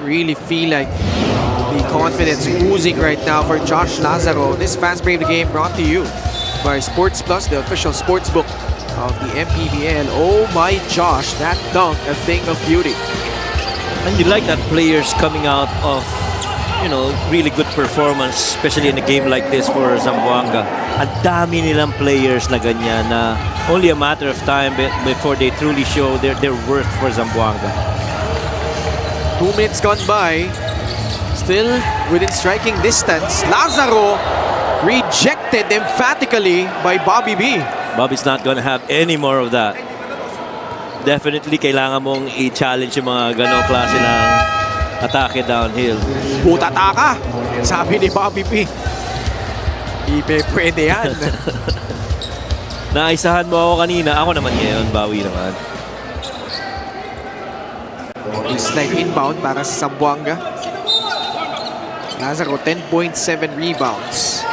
You really feel like the confidence oozing right now for Josh Lazaro. This Fans Brave the Game brought to you by Sports Plus, the official sports book of the MPBL. Oh my Josh, that dunk, a thing of beauty. And you like that players coming out of, really good performance, especially in a game like this for Zamboanga. Ang dami nilang players na ganyan na only a matter of time before they truly show their worth for Zamboanga. 2 minutes gone by. Still within striking distance. Lazaro rejected emphatically by Bobby B. Bobby's not gonna have any more of that. Definitely kailangan mong i-challenge yung mga ganong klase ng atake downhill. Butata ka, sabi ni Bobby B. Pwede yan. Naisahan mo ako kanina. Ako naman ngayon, bawi naman. Slight inbound para sa Zamboanga. Lazaro, 10.7 rebounds.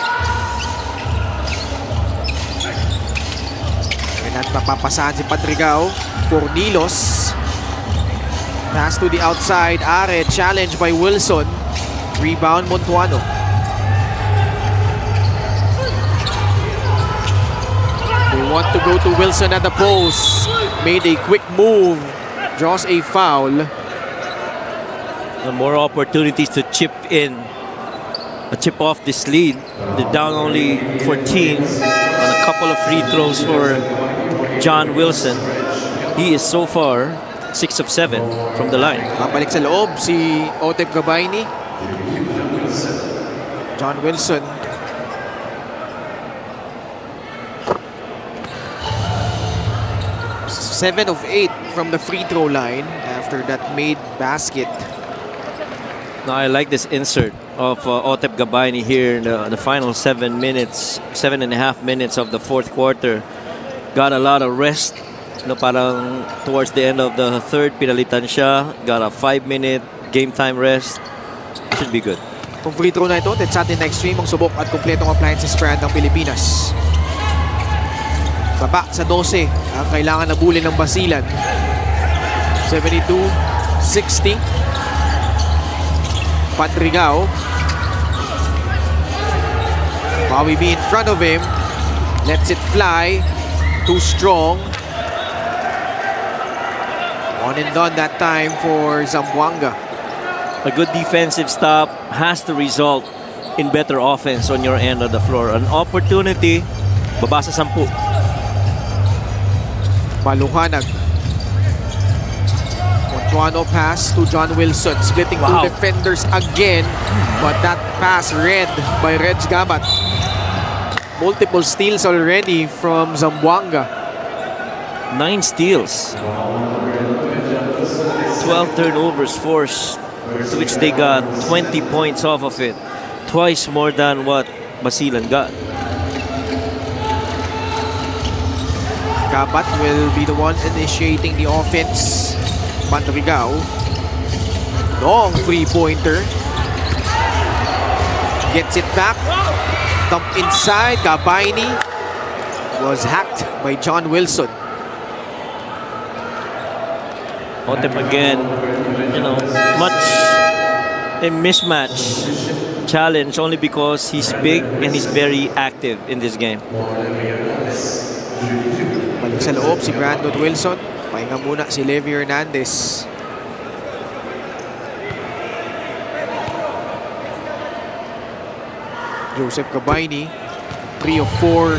At mapapasahan si Padrigao. Cornilos. Pass to the outside. Are, challenged by Wilson. Rebound, Montuano. They want to go to Wilson at the post. Made a quick move. Draws a foul. More opportunities to chip in. Chip off this lead. They're down only 14 on a couple of free throws for John Wilson. He is so far 6 of 7 from the line. Babalik sa loob si Otep Gabayni. John Wilson. Seven of 8 from the free throw line after that made basket. Now I like this insert of Otep Gabayni here in the final 7.5 minutes of the fourth quarter. Got a lot of rest. Parang towards the end of the third, pinalitan siya. Got a 5-minute game time rest. Should be good. Kung free throw na ito, that's atin na extreme ang subok at kumpletong appliances brand ng Pilipinas. Baba sa 12 ang kailangan na bulin ng Basilan. 72-60. Padrigao. Bobby B in front of him. Lets it fly. Too strong. One and done that time for Zamboanga. A good defensive stop has to result in better offense on your end of the floor. An opportunity, baba sa 10. Balukanag. Montuano pass to John Wilson, splitting two Wow. defenders again, but that pass read by Reg Gabat. Multiple steals already from Zamboanga. 9 steals. 12 turnovers forced, to which they got 20 points off of it. Twice more than what Basilan got. Gabat will be the one initiating the offense. Panrigao. Long three-pointer. Gets it back. Dump inside. Gabaini was hacked by John Wilson. Otep again, much a mismatch challenge only because he's big and he's very active in this game. Balik sa loob si Brandon Wilson. Pahinga muna si Levi Hernandez. Joseph Gabaini, 3 of 4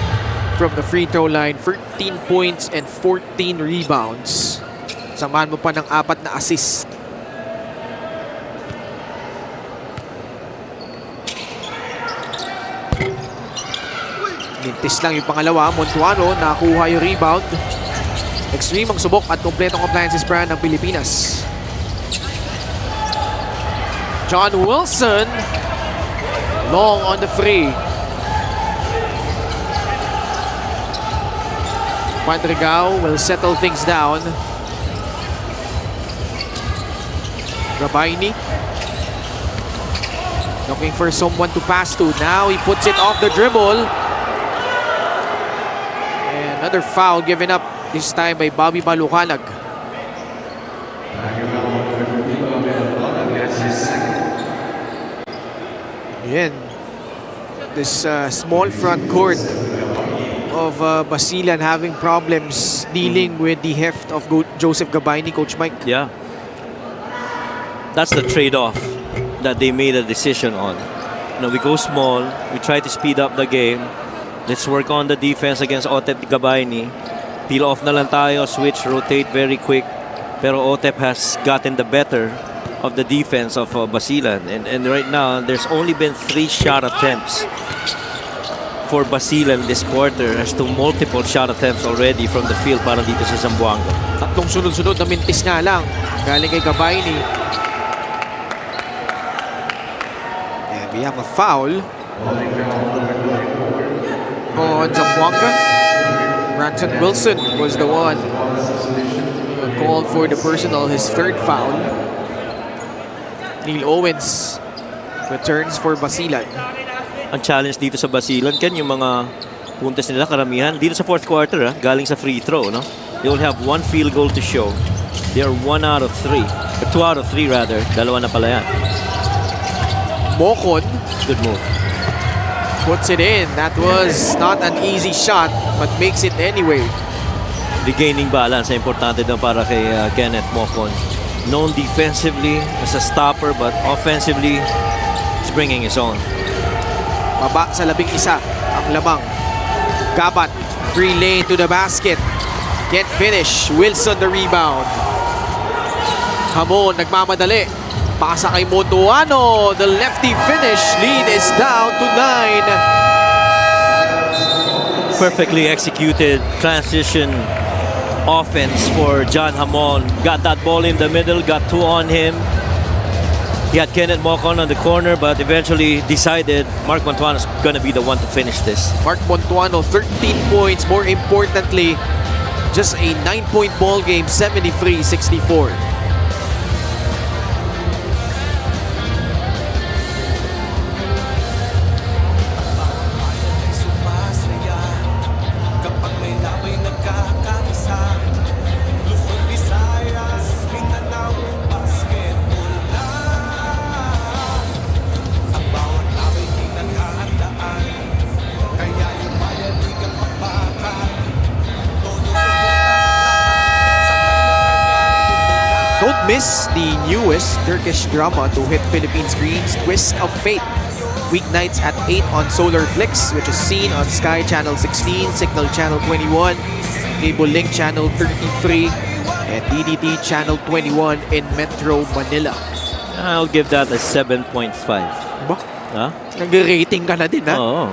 from the free throw line, 13 points and 14 rebounds. Samahan mo pa ng 4 na assist. Mintis lang yung pangalawa. Montuano nakuha yung rebound. Extreme ang subok at kompletong appliances brand ng Pilipinas. John Wilson long on the free. Panrigao will settle things down. Gabaini looking for someone to pass to. Now he puts it off the dribble. And another foul given up, this time by Bobby Balukanag. Again, this small front court of Basilan having problems dealing with the heft of Joseph Gabaini, Coach Mike. Yeah. That's the trade-off that they made a decision on. We go small, we try to speed up the game. Let's work on the defense against Otep Gabaini. Peel off na lang tayo, switch, rotate very quick. Pero Otep has gotten the better of the defense of Basilan. And right now, there's only been 3 shot attempts for Basilan this quarter as to multiple shot attempts already from the field para dito sa Zamboanga. Tatlong sunod-sunod na mintis nga lang galing kay Gabaini. And we have a foul on Zamboanga. Branson Wilson was the one who called for the personal, his 3rd foul. Neil Owens returns for Basilan. Ang challenge dito sa Basilan, yung mga puntos nila karamihan dito sa 4th quarter, galing sa free throw, no? They only have 1 field goal to show. They are 1 out of 3. Or 2 out of 3 rather. Dalawa na pala yan. Mocon Good move. puts it in. That was not an easy shot, but makes it anyway. Regaining balance ay importante daw para kay Kenneth Mocon. Known defensively as a stopper, but offensively, he's bringing his own. Baba sa 11 ang lamang. Gabat, free lane to the basket. Can't finish. Wilson the rebound. Hamon nagmamadali. Pasa kay Montuano. The lefty finish. Lead is down to 9. Perfectly executed transition offense for John Hamon. Got that ball in the middle, got 2 on him. He had Kenneth Mocon on the corner, but eventually decided Mark Montuano's gonna be the one to finish this. Mark Montuano, 13 points. More importantly, just a 9-point ball game, 73-64. Sumasaya kapag may labay nagkakaisa. Luzon, Visayas, Mindanao, basketball na. Ang bawat labay di naghahandaan, kaya yung bayan di kapapakan. Todo suporta sa kanya-kanyang Don't miss the newest Turkish drama to hit Philippine screens, Twist of Fate. Weeknights at 8 on Solar Flix, which is seen on Sky Channel 16, Signal Channel 21, Cable Link Channel 33, and DDT Channel 21 in Metro Manila. I'll give that a 7.5. Ba? Huh? Nag-rating ka na din, ha? Oo.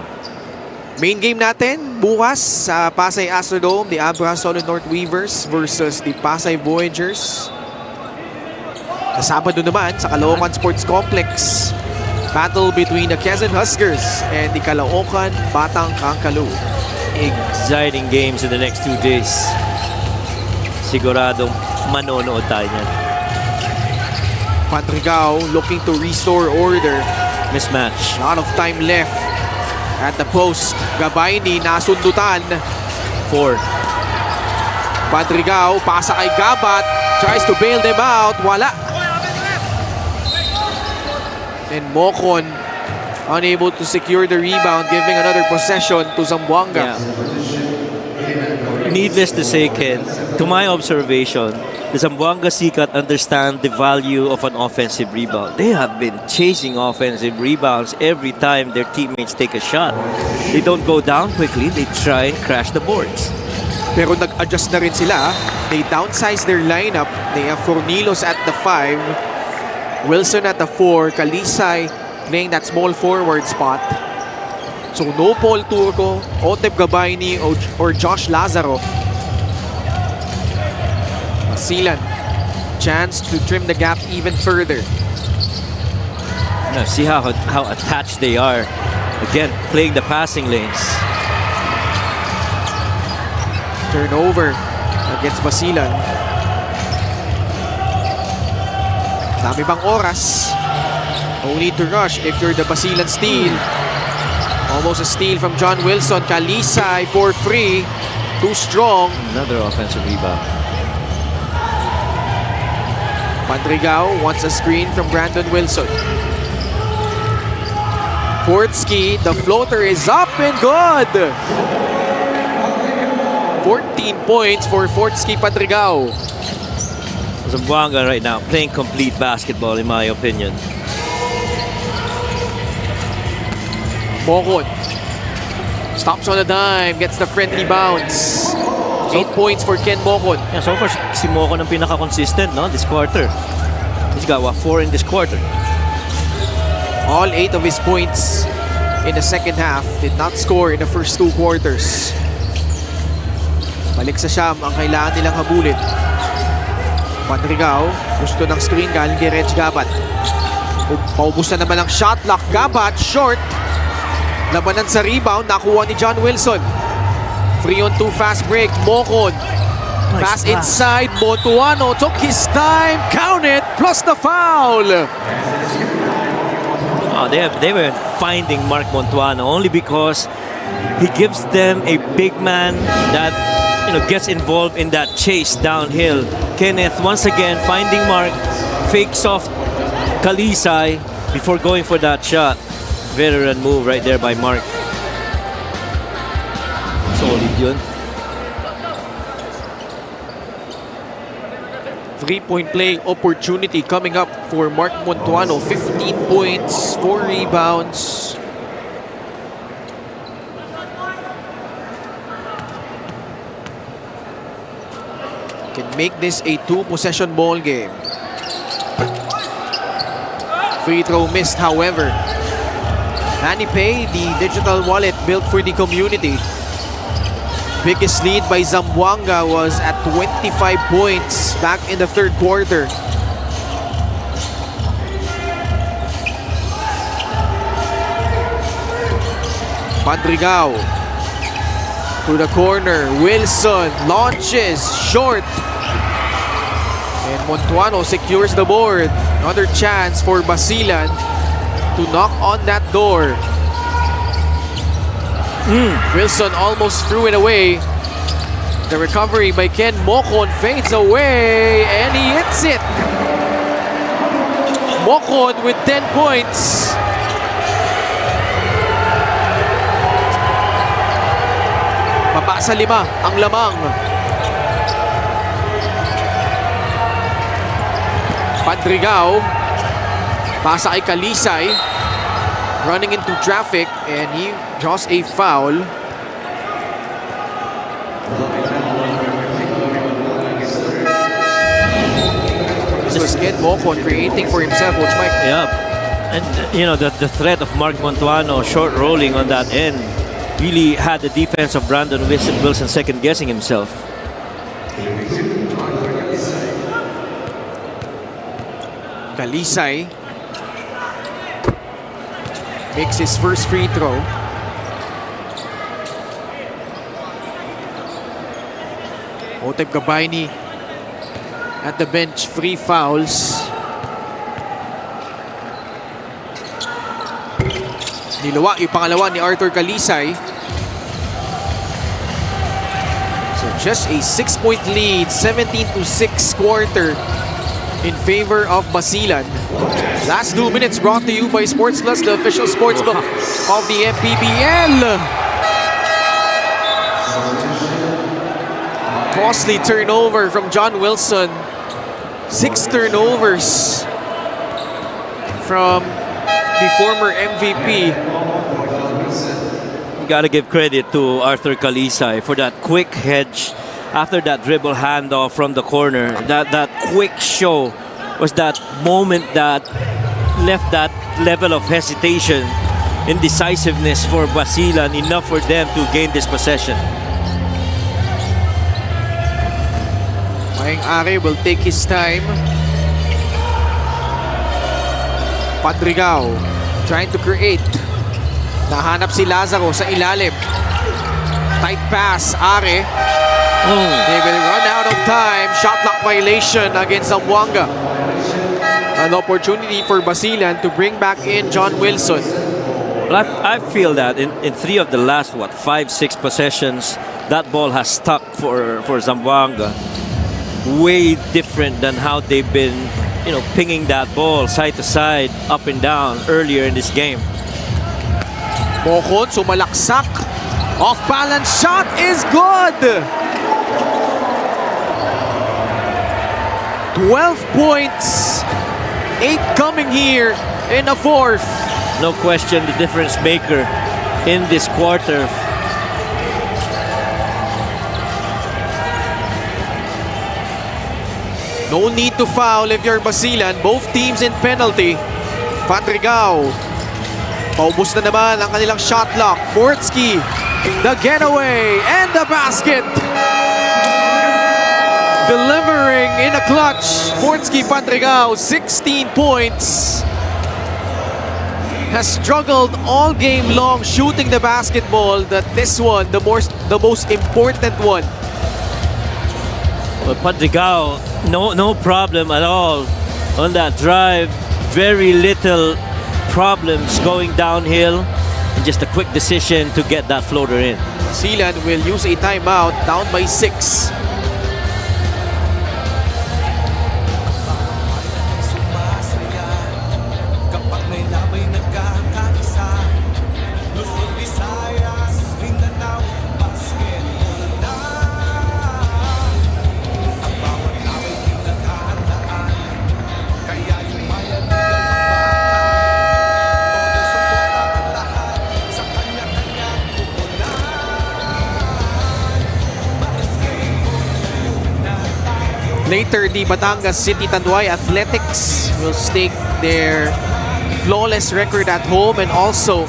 Main game natin, bukas sa Pasay Astrodome, the Abra Solid North Weavers versus the Pasay Voyagers. Sa Sabado naman, sa Caloocan Sports Complex, battle between the Quezon Huskers and the Caloocan Batang Kangkalu. Exciting games in the next 2 days. Siguradong manonood tayo niyan. Padrigao looking to restore order. Mismatch. A lot of time left at the post. Gabayni nasundutan. 4. Padrigao pasa kay Gabat. Tries to bail them out. Wala. And Mocon unable to secure the rebound, giving another possession to Zamboanga. Needless to say, Ken, to my observation, the Zamboanga Sikat understand the value of an offensive rebound. They have been chasing offensive rebounds every time their teammates take a shot. They don't go down quickly, they try and crash the boards. Pero nag-adjust na rin sila. They downsize their lineup. They have Fornilos at the 5. Wilson at the 4, Kalisay playing that small forward spot. So no Paul Turco, Otep Gabayni, or Josh Lazaro. Basilan, chance to trim the gap even further. Now, see how attached they are. Again, playing the passing lanes. Turnover against Basilan. Dami bang oras? No need to rush if you're the Basilan steal. Almost a steal from John Wilson. Kalisay for free. Too strong. Another offensive rebound. Padrigao wants a screen from Brandon Wilson. Fortsky, the floater is up and good. 14 points for Fortsky Padrigao. Zamboanga right now playing complete basketball in my opinion. Mocon stops on a dime, gets the friendly bounce. 8 points for Ken Mocon. Yeah, so far si Mocon ang pinaka-consistent, no, this quarter. He's got 4 in this quarter. All 8 of his points in the second half did not score in the first 2 quarters. Balik sa siyam ang kailangan nilang habulin. Padrigao, gusto ng screen galing kay Reg Gabat. Paubos na naman ang shot clock. Gabat, short. Labanan sa rebound, nakuha ni John Wilson. 3 on 2 fast break. Mocon. Pass inside. Montuano took his time. Count it, plus the foul. Oh, they were finding Mark Montuano only because he gives them a big man that gets involved in that chase downhill. Kenneth once again finding Mark, fakes off Kalisay before going for that shot. Veteran move right there by Mark. Solid yun. 3-point play opportunity coming up for Mark Montuano. 15 points, 4 rebounds. Can make this a 2-possession ball game. Free throw missed, however. Manny Pay, the digital wallet built for the community. Biggest lead by Zamboanga was at 25 points back in the third quarter. Padrigao to the corner. Wilson launches short. And Montuano secures the board. Another chance for Basilan to knock on that door. Wilson almost threw it away. The recovery by Ken Mocon fades away and he hits it. Mocon with 10 points. Papa sa 5 ang lamang. Padrigao. Pasa kay Kalisay. Running into traffic and he draws a foul. This was Ken Mocon creating for himself, Coach Mike. Yeah. And, you know, the threat of Mark Montuano short rolling on that end really had the defense of Brandon Wilson second guessing himself. Kalisay makes his first free throw. Otep Gabayni at the bench, 3 fouls. Niluwa yung pangalawa ni Arthur Kalisay. So just a 6-point lead, 17-6 quarter in favor of Basilan. Last 2 minutes brought to you by Sports Plus, the official sportsbook of the MPBL. Costly turnover from John Wilson. 6 turnovers from the former MVP. Got to give credit to Arthur Kalisay for that quick hedge after that dribble handoff from the corner. That quick show was that moment that left that level of hesitation, indecisiveness for Basilan, enough for them to gain this possession. Mayang Are will take his time. Padrigao trying to create. Nahanap si Lazaro sa ilalim. Tight pass, Are. They will run out of time. Shot clock violation against Zamboanga. An opportunity for Basilan to bring back in John Wilson. Well, I feel that in 3 of the last, 5-6 possessions, that ball has stuck for Zamboanga. Way different than how they've been, you know, pinging that ball side to side, up and down earlier in this game. Mocon sumalaksak. Off-balance shot is good. 12 points. 8 coming here in the 4th. No question, the difference maker in this quarter. No need to foul if you're Basilan. Both teams in penalty. Padrigao. Paubos na naman ang kanilang shot clock. Fortsky, the getaway, and the basket. Delivering in a clutch. Fortsky Padrigao, 16 points. Has struggled all game long shooting the basketball. That this one, the most important one. Well, Padrigao, no problem at all on that drive. Very little problems going downhill. And just a quick decision to get that floater in. Basilan will use a timeout, down by 6. Sumasaya kapag may labay nagkakaisa. Luzon, Visayas, Mindanao, basketball na. Ang bawat away pinaghahandaan. Kaya yung bayan ng todo suporta ang lahat sa kanya-kanyang pupunan. Later, the Batangas City Tanduay Athletics will stake their flawless record at home and also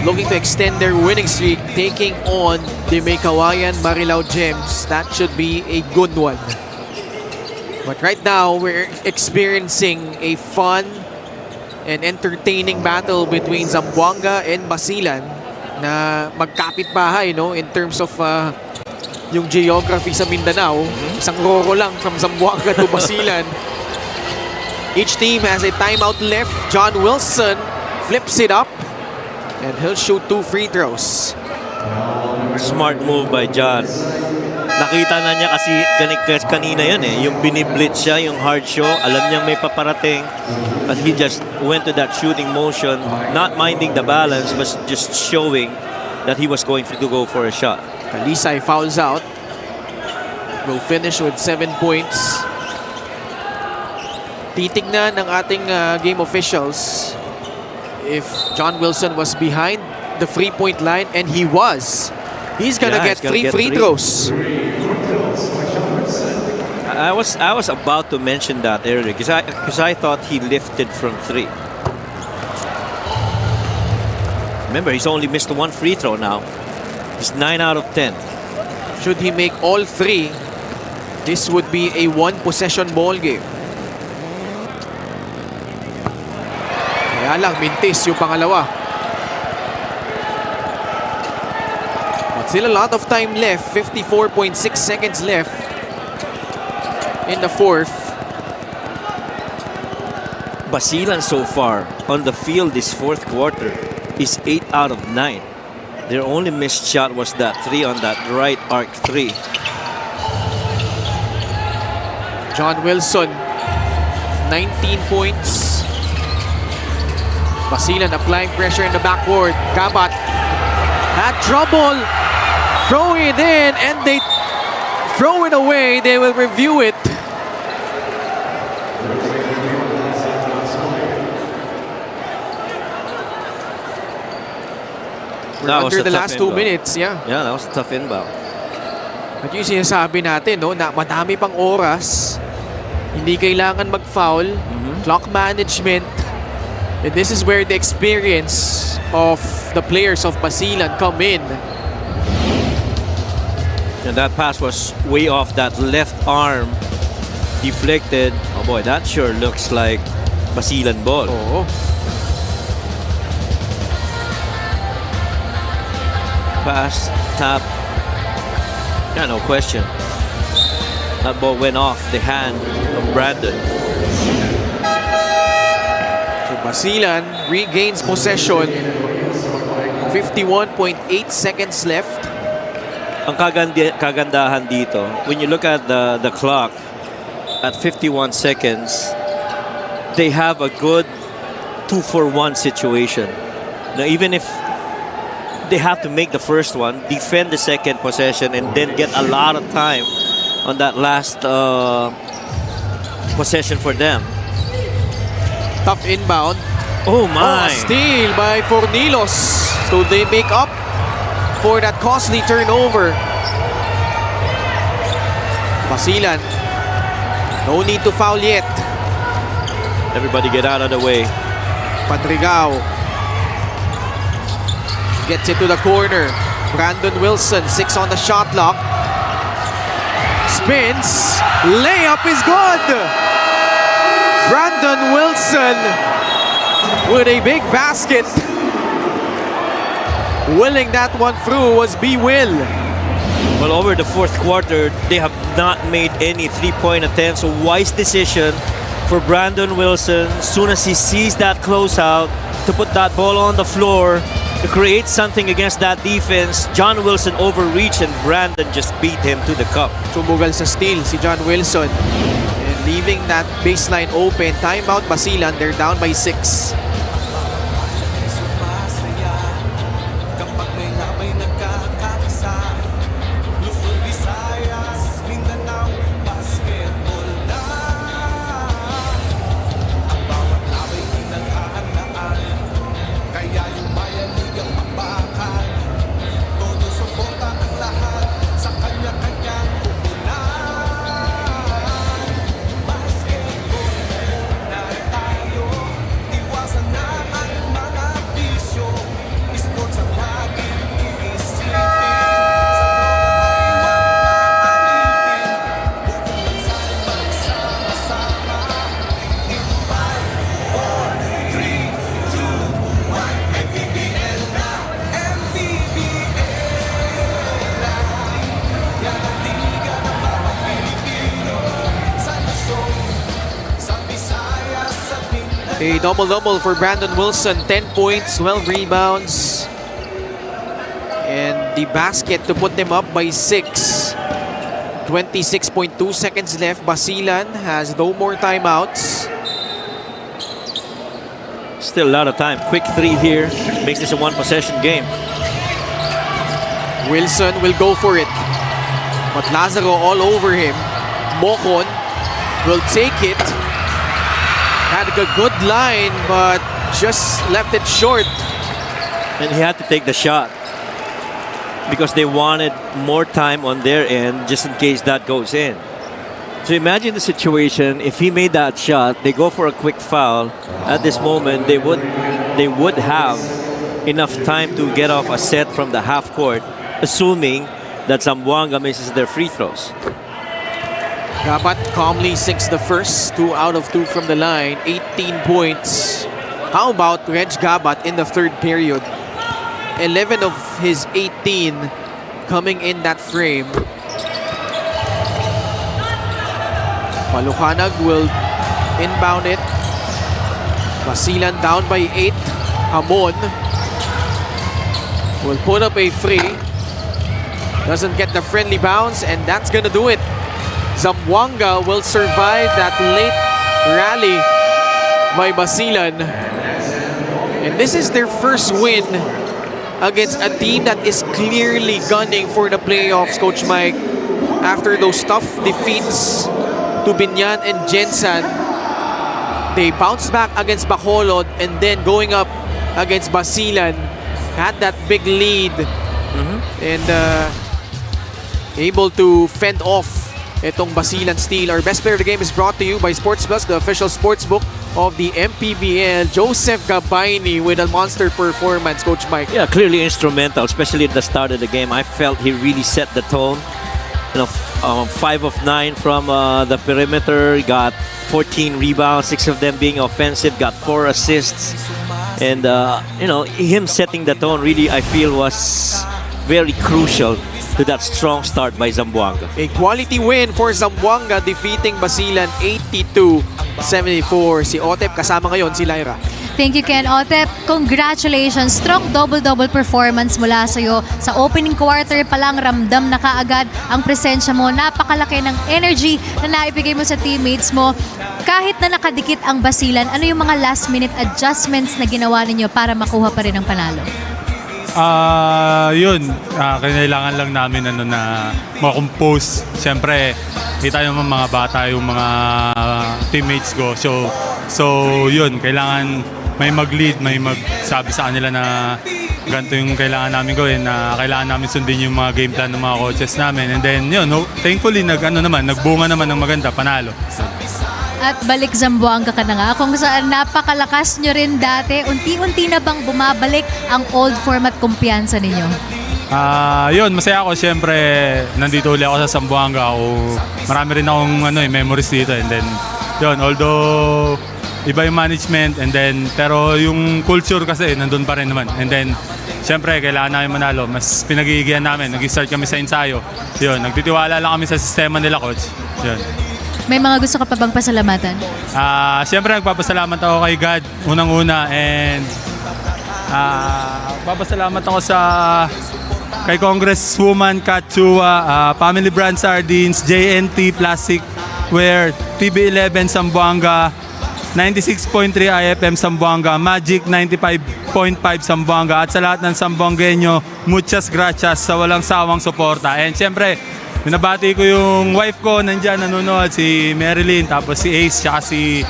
looking to extend their winning streak, taking on the Maykawayan Marilao Gems. That should be a good one. But right now, we're experiencing a fun and entertaining battle between Zamboanga and Basilan na magkapit-bahay, no, in terms of yung geography sa Mindanao. Isang roro lang from Zamboanga to Basilan. Each team has a timeout left. John Wilson flips it up and he'll shoot 2 free throws. Smart move by John. Nakita na niya kasi kanina yan yung biniblitz siya, yung hard show. Alam niyang may paparating. But he just went to that shooting motion, not minding the balance, but just showing that he was going to go for a shot. Kalisay fouls out. Will finish with 7 points. Titignan ng ating game officials if John Wilson was behind the 3-point line, and he was. He's gonna get he's gonna 3 get free three. throws. I was about to mention that earlier because I thought he lifted from 3. Remember, he's only missed 1 free throw now. He's 9 out of 10. Should he make all 3, this would be a 1-possession ball game. Kaya lang, mintis yung pangalawa. But still a lot of time left. 54.6 seconds left in the fourth. Basilan so far on the field this fourth quarter is 8 out of 9. Their only missed shot was that 3 on that right arc 3. John Wilson, 19 points. Basilan applying pressure in the backcourt. Kabat had trouble throwing it in, and they throw it away. They will review it. We're That was under a the tough last 2 inbound. minutes, yeah. Yeah, that was a tough inbound. At yung sinasabi natin, no, na madami pang oras, hindi kailangan mag-foul, clock management, and this is where the experience of the players of Basilan come in. And that pass was way off that left arm, deflected. Oh boy, that sure looks like Basilan ball. Oo. Pass, tap. Yeah, no question. That ball went off the hand of Brandon. So Basilan regains possession. 51.8 seconds left. Ang kagandahan dito, when you look at the clock at 51 seconds, they have a good 2-for-1 situation. Now, even if they have to make the first one, defend the second possession, and then get a lot of time on that last possession for them. Tough inbound. Oh my! Steal by Fornilos. So they make up for that costly turnover. Basilan, no need to foul yet. Everybody get out of the way. Padrigao gets it to the corner. Brandon Wilson, 6 on the shot clock. Spins. Layup is good. Brandon Wilson with a big basket. Willing that one through was B. Will. Well, over the fourth quarter, they have not made any three-point attempts. A wise decision for Brandon Wilson, as soon as he sees that closeout, to put that ball on the floor, to create something against that defense. John Wilson overreached and Brandon just beat him to the cup. Sumugal sa steal si John Wilson. And leaving that baseline open. Timeout Basilan, they're down by 6. Kapag may labay nagkakaisa, Luzon, Visayas, Mindanao, basketball na. Ang bawat labay pinaghahandaan, kaya yung mayanig ang pagbakan. Todo suporta ang lahat sa kanya-kanyang pupunan. Basketball na tayo, iwasan na ang mga bisyo. Sports ang laging iisipin, sa droga ay huwag maalitin. Buong bansa'y magsama-sama. In 5, 4, 3, 2, 1, MPBL na! MPBL laging yanatigan ang bawat Pilipino. Sa Luzon, sa Visayas, sa Mindanao. A double-double for Brandon Wilson. 10 points, 12 rebounds. And the basket to put them up by 6. 26.2 seconds left. Basilan has no more timeouts. Still a lot of time. Quick 3 here. Makes this a one-possession game. Wilson will go for it. But Lazaro all over him. Mocon will take it. Had a good line, but just left it short. And he had to take the shot because they wanted more time on their end just in case that goes in. So imagine the situation, if he made that shot, they go for a quick foul. At this moment, they would have enough time to get off a set from the half court, assuming that Zamboanga misses their free throws. Gabat calmly sinks the first, 2 out of 2 from the line, 18 points. How about Reg Gabat in the third period? 11 of his 18 coming in that frame. Palucanag will inbound it. Basilan down by 8. Hamon will put up a free. Doesn't get the friendly bounce, and that's gonna do it. Zamboanga will survive that late rally by Basilan. And this is their first win against a team that is clearly gunning for the playoffs, Coach Mike. After those tough defeats to Binyan and Jensan, they bounced back against Bacolod, and then going up against Basilan, had that big lead and able to fend off itong Basilan steal. Our best player of the game is brought to you by Sports Plus, the official sportsbook of the MPBL. Joseph Gabayni with a monster performance, Coach Mike. Yeah, clearly instrumental, especially at the start of the game. I felt he really set the tone. 5 of 9 from the perimeter, got 14 rebounds, 6 of them being offensive, got 4 assists. And, him setting the tone really, I feel, was very crucial to that strong start by Zamboanga. A quality win for Zamboanga, defeating Basilan 82-74. Si Otep kasama ngayon, si Lyra. Thank you, Ken. Otep, congratulations. Strong double-double performance mula sa'yo. Sa opening quarter pa lang, ramdam na kaagad ang presensya mo. Napakalaki ng energy na naibigay mo sa teammates mo. Kahit na nakadikit ang Basilan, ano yung mga last-minute adjustments na ginawa ninyo para makuha pa rin ang panalo? Kailangan lang namin na ma-compose. Siyempre, kita yung mga bata, yung mga teammates ko. So yun, kailangan may mag-lead, may magsabi sa kanila na ganito yung kailangan namin gawin, na kailangan namin sundin yung mga game plan ng mga coaches namin. And then yun, thankfully, nagbunga naman ng maganda, panalo. At balik Zamboanga ka na nga, kung saan napakalakas nyo rin dati. Unti-unti na bang bumabalik ang old format kumpiyansa ninyo? Yun, masaya ako. Siyempre, nandito ulit ako sa Zamboanga. Marami rin akong memories dito. And then, yun, although iba yung management, and then, pero yung culture kasi, nandun pa rin naman. And then, siyempre, kailangan namin manalo. Mas pinag-iigihan namin. Nag-start kami sa ensayo. Yun, nagtitiwala lang kami sa sistema nila, coach. Yun. May mga gusto ka pa bang pasalamatan? Siyempre, nagpapasalamat ako kay God, unang-una. And papasalamat ako kay Congresswoman Kat Chua, Family Brand Sardines, JNT Plastic Wear, TB11 Zamboanga, 96.3 IFM Zamboanga, Magic 95.5 Zamboanga, at sa lahat ng Zamboangueño, muchas gracias sa walang sawang suporta. And siyempre, binabati ko yung wife ko, nandyan nanonood, si Marilyn, tapos si Ace, tsaka si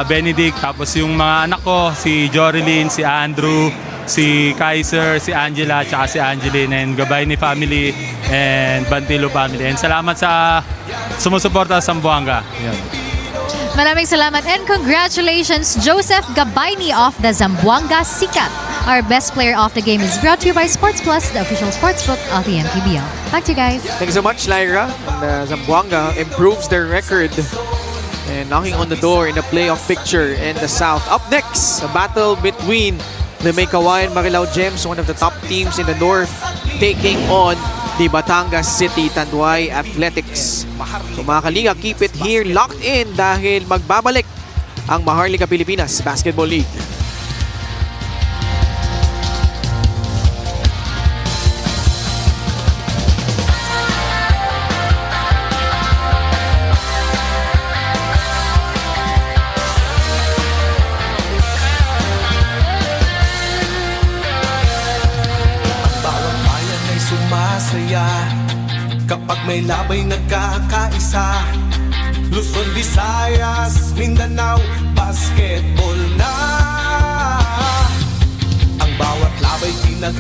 Benedict, tapos yung mga anak ko, si Jorilyn, si Andrew, si Kaiser, si Angela, tsaka si Angeline, and Gabayni family, and Bantilo family. And salamat sa sumusuporta sa Zamboanga. Yan. Maraming salamat and congratulations, Joseph Gabayni of the Zamboanga Sikat. Our best player of the game is brought to you by Sports Plus, the official sportsbook of the MPBL. Back to you guys. Thank you so much, Lyra. And Zamboanga improves their record and knocking on the door in the playoff picture in the South. Up next, a battle between the Maykawayan Marilao Gems, one of the top teams in the North, taking on the Batangas City Tanduay Athletics. So mga kaliga, keep it here locked in dahil magbabalik ang Maharlika Pilipinas Basketball League. Kapag may labay nagkakaisa, Luzon, Visayas, Mindanao, basketball na. Ang bawat labay pinag